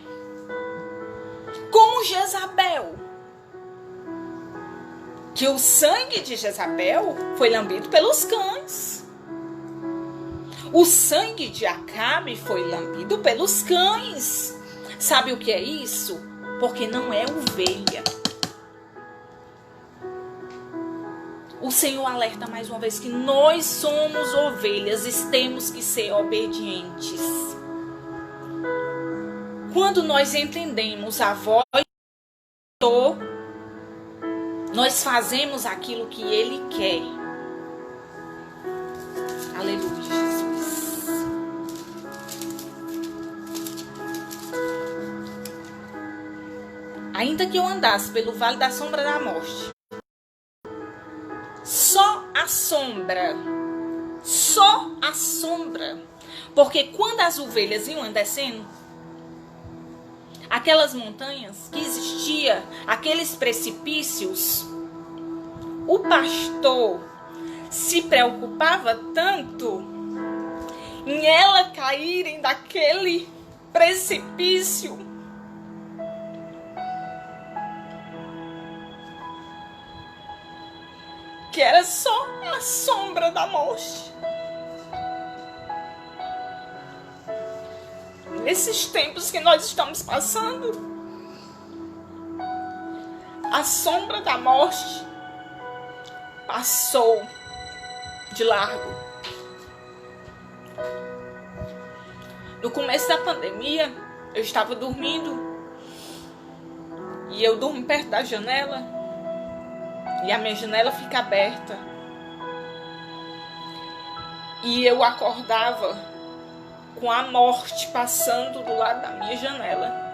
como Jezabel. Que o sangue de Jezabel foi lambido pelos cães. O sangue de Acabe foi lambido pelos cães. Sabe o que é isso? Porque não é ovelha. O Senhor alerta mais uma vez que nós somos ovelhas e temos que ser obedientes. Quando nós entendemos a voz do pastor, Nós fazemos aquilo que Ele quer. Aleluia, Jesus. Ainda que eu andasse pelo vale da sombra da morte, só a sombra, porque quando as ovelhas iam descendo, aquelas montanhas que existiam, aqueles precipícios, o pastor se preocupava tanto em ela caírem daquele precipício, que era só a sombra da morte. Nesses tempos que nós estamos passando, a sombra da morte passou de largo. No começo da pandemia, eu estava dormindo e eu durmo perto da janela e a minha janela fica aberta. E eu acordava com a morte passando do lado da minha janela.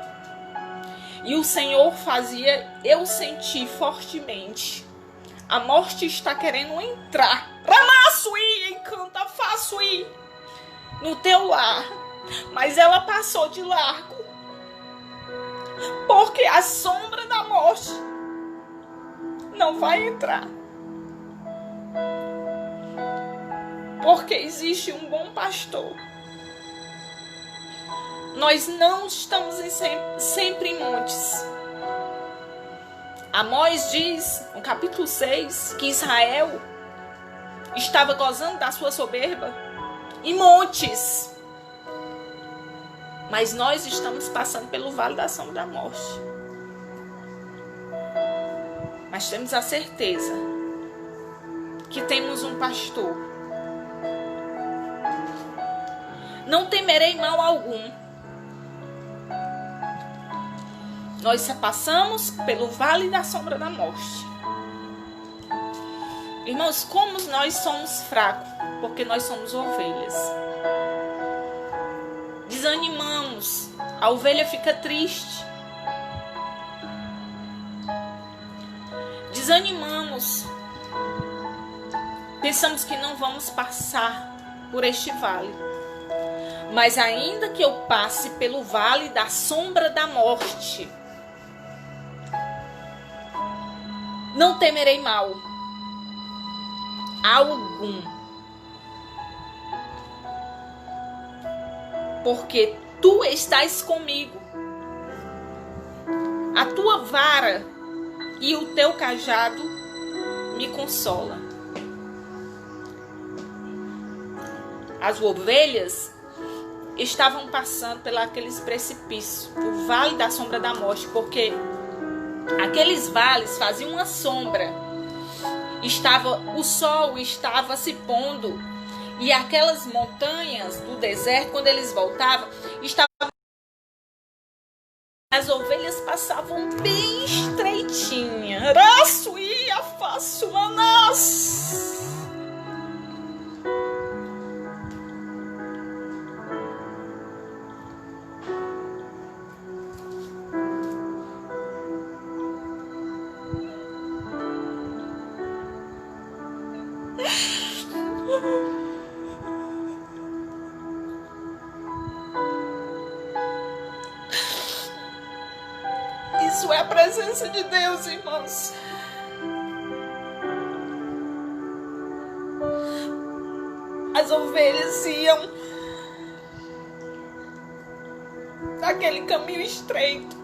E o Senhor fazia eu sentir fortemente: a morte está querendo entrar. Ramaçuí, encanta, faço ir no teu lar. Mas ela passou de largo. Porque a sombra da morte não vai entrar. Porque existe um bom pastor. Nós não estamos sempre em montes. Amós diz, no capítulo 6, que Israel estava gozando da sua soberba em montes. Mas nós estamos passando pelo vale da sombra da morte. Mas temos a certeza que temos um pastor. Não temerei mal algum. Nós passamos pelo vale da sombra da morte. Irmãos, como nós somos fracos, porque nós somos ovelhas. Desanimamos, a ovelha fica triste. Desanimamos, pensamos que não vamos passar por este vale. Mas ainda que eu passe pelo vale da sombra da morte, não temerei mal algum, porque tu estás comigo. A tua vara e o teu cajado me consola. As ovelhas estavam passando pelos precipícios, o vale da sombra da morte, porque aqueles vales faziam uma sombra. O sol estava se pondo e aquelas montanhas do deserto, quando eles voltavam, as ovelhas passavam bem estreitinha. Raço ia fácil, nossa. Isso é a presença de Deus, irmãos. As ovelhas iam naquele caminho estreito.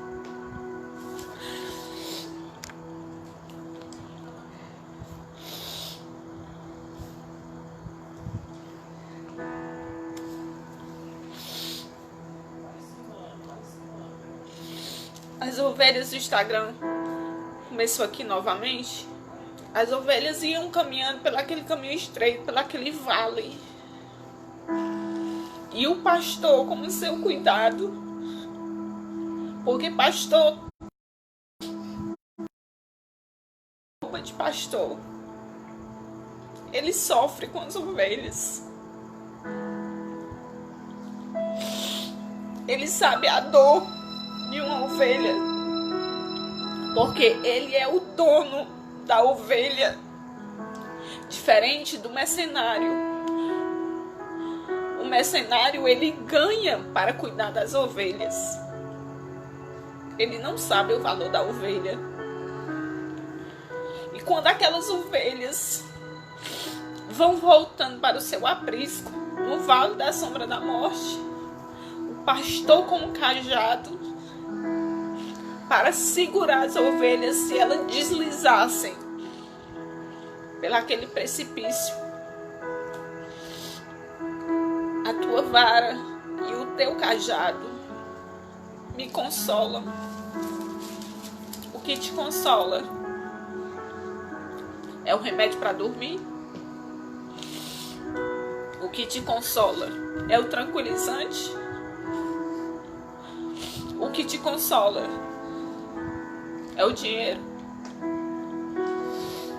As ovelhas do Instagram começou aqui novamente. As ovelhas iam caminhando pelaquele caminho estreito, pelaquele vale. E o pastor, como seu cuidado, porque pastor pastor, ele sofre com as ovelhas. Ele sabe a dor de uma ovelha, porque ele é o dono da ovelha, diferente do mercenário. O mercenário, ele ganha para cuidar das ovelhas. Ele não sabe o valor da ovelha. E quando aquelas ovelhas vão voltando para o seu aprisco, no vale da sombra da morte, o pastor com um cajado para segurar as ovelhas se elas deslizassem pelaquele precipício. A tua vara e o teu cajado me consolam. O que te consola é o remédio para dormir. O que te consola é o tranquilizante. O que te consola é o dinheiro.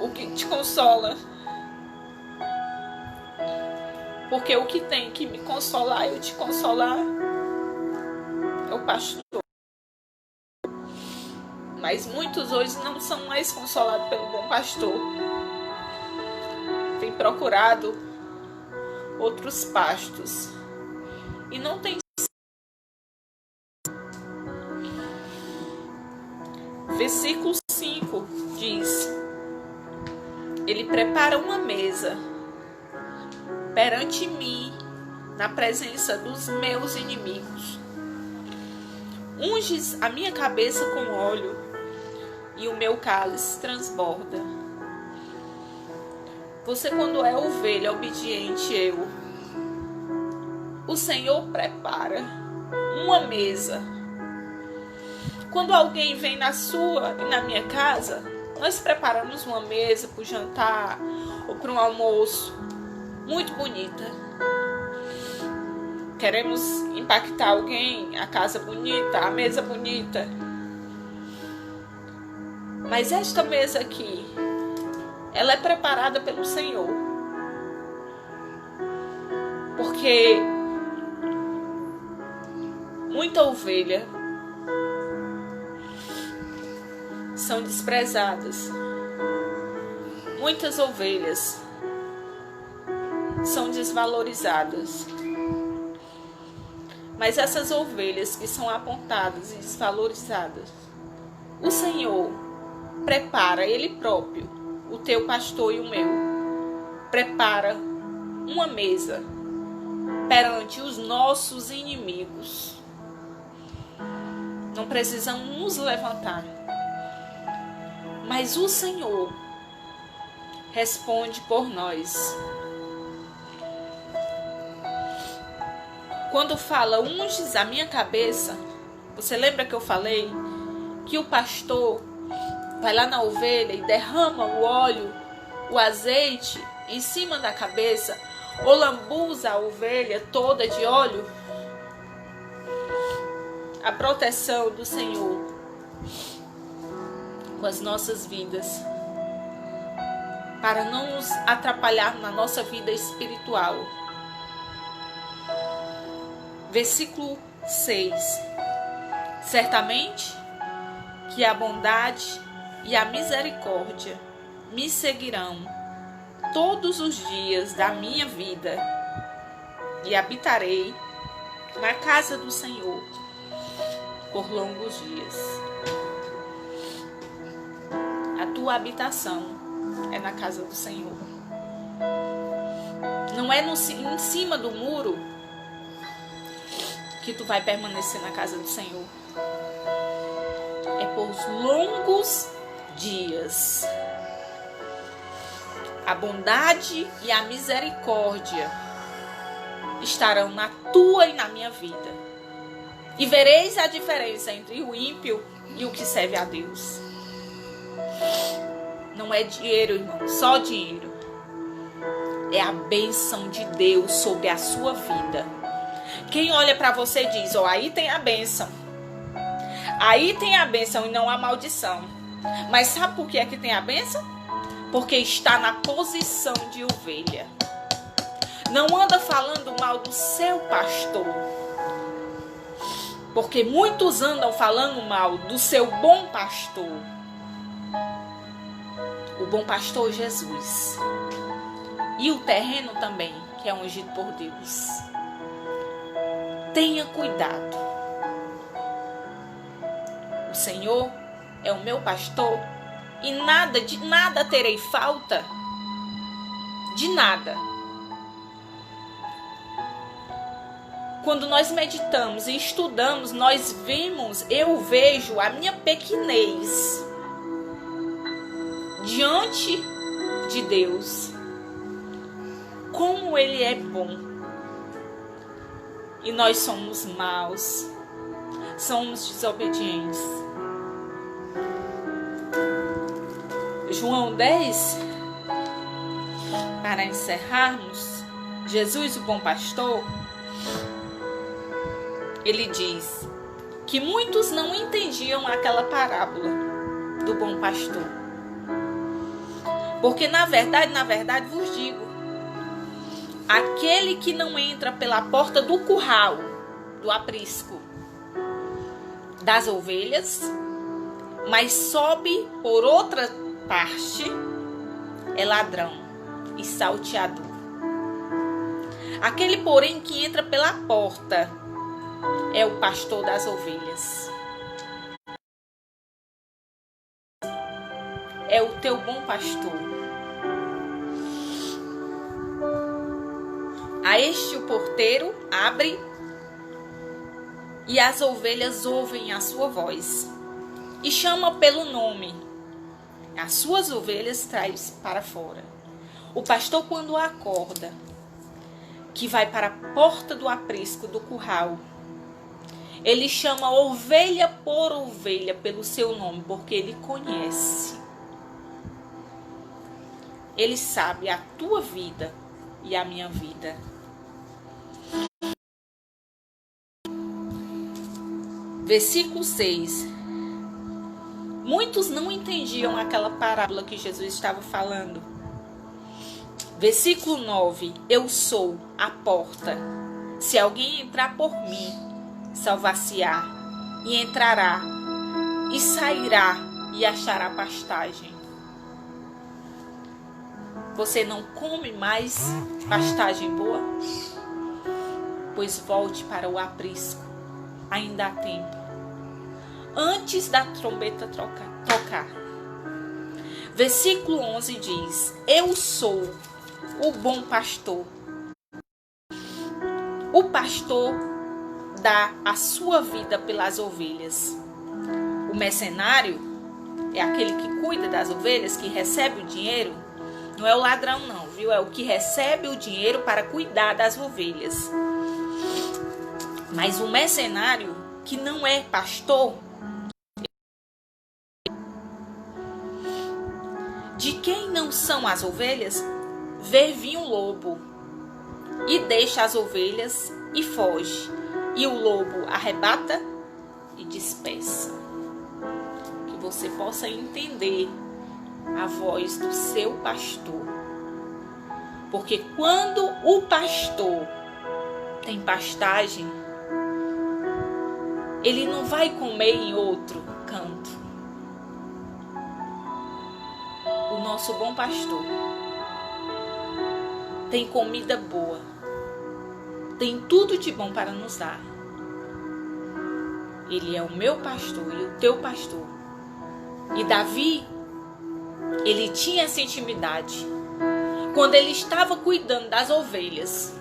O que te consola, porque o que tem que me consolar e eu te consolar é o pastor. Mas muitos hoje não são mais consolados pelo bom pastor. Tem procurado outros pastos e não tem. Versículo 5 diz: ele prepara uma mesa perante mim na presença dos meus inimigos. Unges a minha cabeça com óleo e o meu cálice transborda. Você, quando é ovelha obediente, o Senhor prepara uma mesa. Quando alguém vem na sua e na minha casa, nós preparamos uma mesa para o jantar ou para um almoço muito bonita. Queremos impactar alguém, a casa bonita, a mesa bonita. Mas esta mesa aqui, ela é preparada pelo Senhor. Porque muita ovelha são desprezadas. Muitas ovelhas são desvalorizadas. Mas essas ovelhas que são apontadas e desvalorizadas, o Senhor prepara, Ele próprio, o teu pastor e o meu, prepara uma mesa perante os nossos inimigos. Não precisamos nos levantar, mas o Senhor responde por nós. Quando fala unges a minha cabeça, você lembra que eu falei que o pastor vai lá na ovelha e derrama o óleo, o azeite em cima da cabeça, ou lambuza a ovelha toda de óleo? A proteção do Senhor com as nossas vidas, para não nos atrapalhar na nossa vida espiritual. Versículo 6. Certamente que a bondade e a misericórdia me seguirão todos os dias da minha vida, e habitarei na casa do Senhor por longos dias. A tua habitação é na casa do Senhor. Não é em cima do muro que tu vai permanecer na casa do Senhor. É por longos dias. A bondade e a misericórdia estarão na tua e na minha vida. E vereis a diferença entre o ímpio e o que serve a Deus. Não é dinheiro, irmão, só dinheiro. É a bênção de Deus sobre a sua vida. Quem olha para você diz, aí tem a bênção. Aí tem a bênção e não a maldição. Mas sabe por que é que tem a bênção? porque está na posição de ovelha. Não anda falando mal do seu pastor, porque muitos andam falando mal do seu bom pastor. O bom pastor Jesus. E o terreno também, que é ungido por Deus. Tenha cuidado. O Senhor é o meu pastor e de nada terei falta. De nada. Quando nós meditamos e estudamos, eu vejo a minha pequenez diante de Deus. Como Ele é bom. E nós somos maus. Somos desobedientes. João 10, para encerrarmos, Jesus, o bom pastor, ele diz que muitos não entendiam aquela parábola do bom pastor. Porque na verdade vos digo, aquele que não entra pela porta do curral, do aprisco das ovelhas, mas sobe por outra parte, é ladrão e salteador. Aquele, porém, que entra pela porta é o pastor das ovelhas. É o teu bom pastor. A este o porteiro abre e as ovelhas ouvem a sua voz e chama pelo nome. As suas ovelhas traz para fora. O pastor, quando acorda, que vai para a porta do aprisco do curral, ele chama ovelha por ovelha pelo seu nome, porque ele conhece. Ele sabe a tua vida e a minha vida. Versículo 6. Muitos não entendiam aquela parábola que Jesus estava falando. Versículo 9. Eu sou a porta. Se alguém entrar por mim, salvar-se-á, e entrará, e sairá, e achará pastagem. Você não come mais pastagem boa? Pois volte para o aprisco. Ainda há tempo. Antes da trombeta tocar. Versículo 11 diz: eu sou o bom pastor. O pastor dá a sua vida pelas ovelhas. O mercenário é aquele que cuida das ovelhas, que recebe o dinheiro. Não é o ladrão não, viu? É o que recebe o dinheiro para cuidar das ovelhas. Mas o mercenário, que não é pastor, de quem não são as ovelhas, vê vir um lobo e deixa as ovelhas e foge. E o lobo arrebata e dispersa. Que você possa entender a voz do seu pastor. Porque quando o pastor tem pastagem, ele não vai comer em outro canto. O nosso bom pastor tem comida boa, tem tudo de bom para nos dar. Ele é o meu pastor e o teu pastor. E Davi, ele tinha essa intimidade quando ele estava cuidando das ovelhas.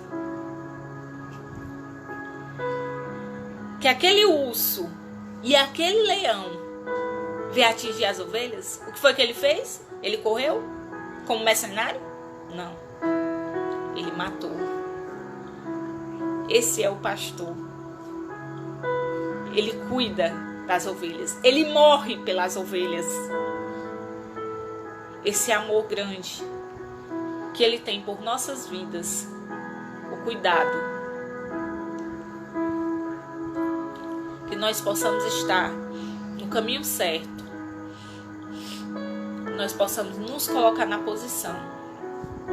Que aquele urso e aquele leão veio atingir as ovelhas, o que foi que ele fez? Ele correu como mercenário? Não. Ele matou. Esse é o pastor. Ele cuida das ovelhas. Ele morre pelas ovelhas. Esse amor grande que ele tem por nossas vidas. O cuidado. Que nós possamos estar no caminho certo. nós possamos nos colocar na posição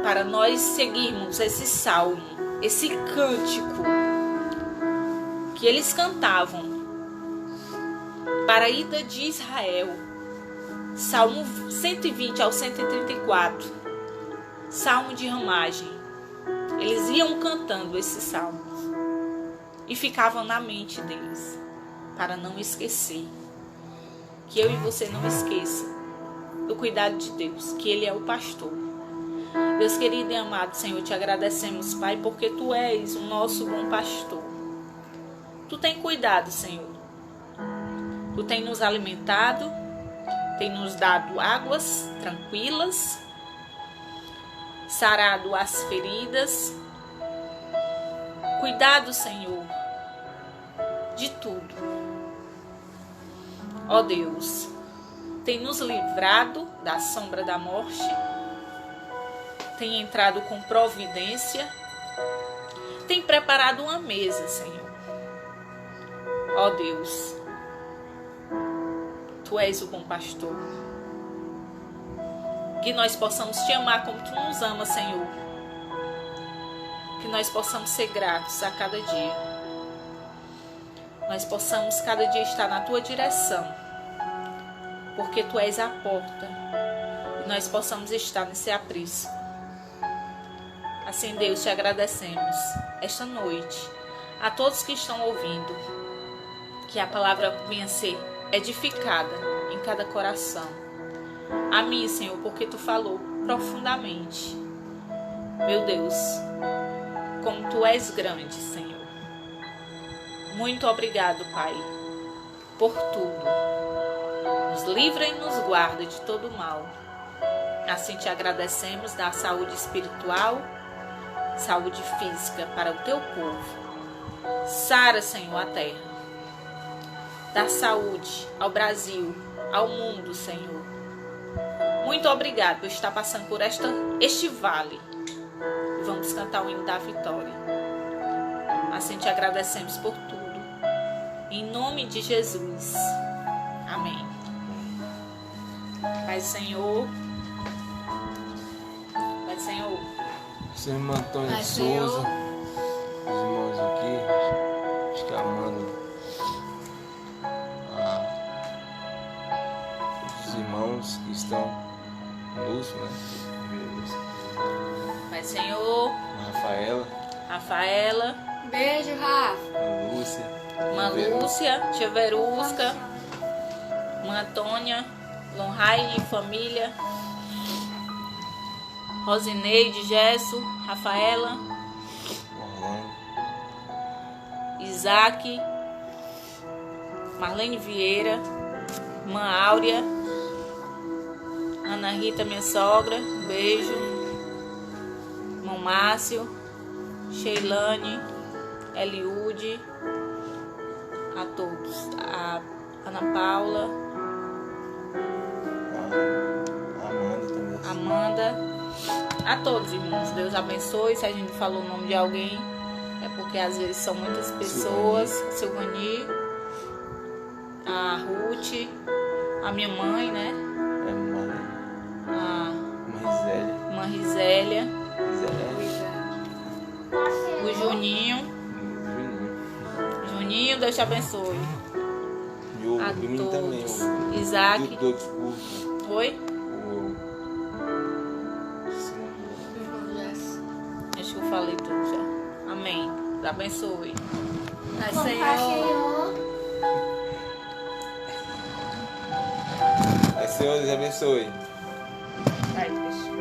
para nós seguirmos esse salmo, esse cântico que eles cantavam para a ida de Israel. Salmo 120 ao 134, salmo de ramagem. Eles iam cantando esses salmos e ficavam na mente deles, para não esquecer. Que eu e você não esqueça do cuidado de Deus, que Ele é o pastor. Deus querido e amado, Senhor, te agradecemos, Pai, porque Tu és o nosso bom pastor. Tu tem cuidado, Senhor. Tu tem nos alimentado, tem nos dado águas tranquilas, sarado as feridas. Cuidado, Senhor, de tudo. Ó Deus, tem nos livrado da sombra da morte, tem entrado com providência, tem preparado uma mesa, Senhor. Ó Deus, Tu és o bom pastor. Que nós possamos Te amar como Tu nos amas, Senhor. Que nós possamos ser gratos a cada dia. Nós possamos cada dia estar na Tua direção, porque Tu és a porta, e nós possamos estar nesse aprisco. Assim, Deus, Te agradecemos esta noite, a todos que estão ouvindo, que a palavra venha ser edificada em cada coração. A mim, Senhor, porque Tu falou profundamente. Meu Deus, como Tu és grande, Senhor. Muito obrigado, Pai, por tudo. Nos livra e nos guarda de todo mal. Assim Te agradecemos da saúde espiritual, saúde física para o Teu povo. Sara, Senhor, a terra. Dá saúde ao Brasil, ao mundo, Senhor. Muito obrigado por estar passando por este vale. E vamos cantar o hino da vitória. Assim Te agradecemos por tudo. Em nome de Jesus. Amém. Pai Senhor. Pai Senhor. Seu irmão Antônio Pai de Souza, Senhor. os irmãos aqui, acho que a Amanda, os irmãos que estão conosco, né? Pai Senhor. A Rafaela. Beijo, Rafa. a Lúcia, Irmã Lúcia, tia Verusca, Irmã Antônia, Lonraine e família, Rosineide, Gesso, Rafaela, Orlando, Isaac, Marlene Vieira, Irmã Áurea, Ana Rita, minha sogra, um beijo, Irmão Márcio, Sheilane, Eliude, a todos, a Ana Paula, a Amanda também. Amanda, a todos, irmãos. Deus abençoe. Se a gente falou o nome de alguém, é porque às vezes são muitas pessoas. Silvani, a Ruth, a minha mãe, né? É A Mãe Zélia. irmã Risélia, Zélia. o Juninho. Juninho, Deus te abençoe. E o A menino também. todos. O Isaac. do discurso. Oi? O Acho que eu falei tudo já. Amém. Deus abençoe. Pai Senhor. Senhor. Senhor, Deus abençoe. Pai, deixa.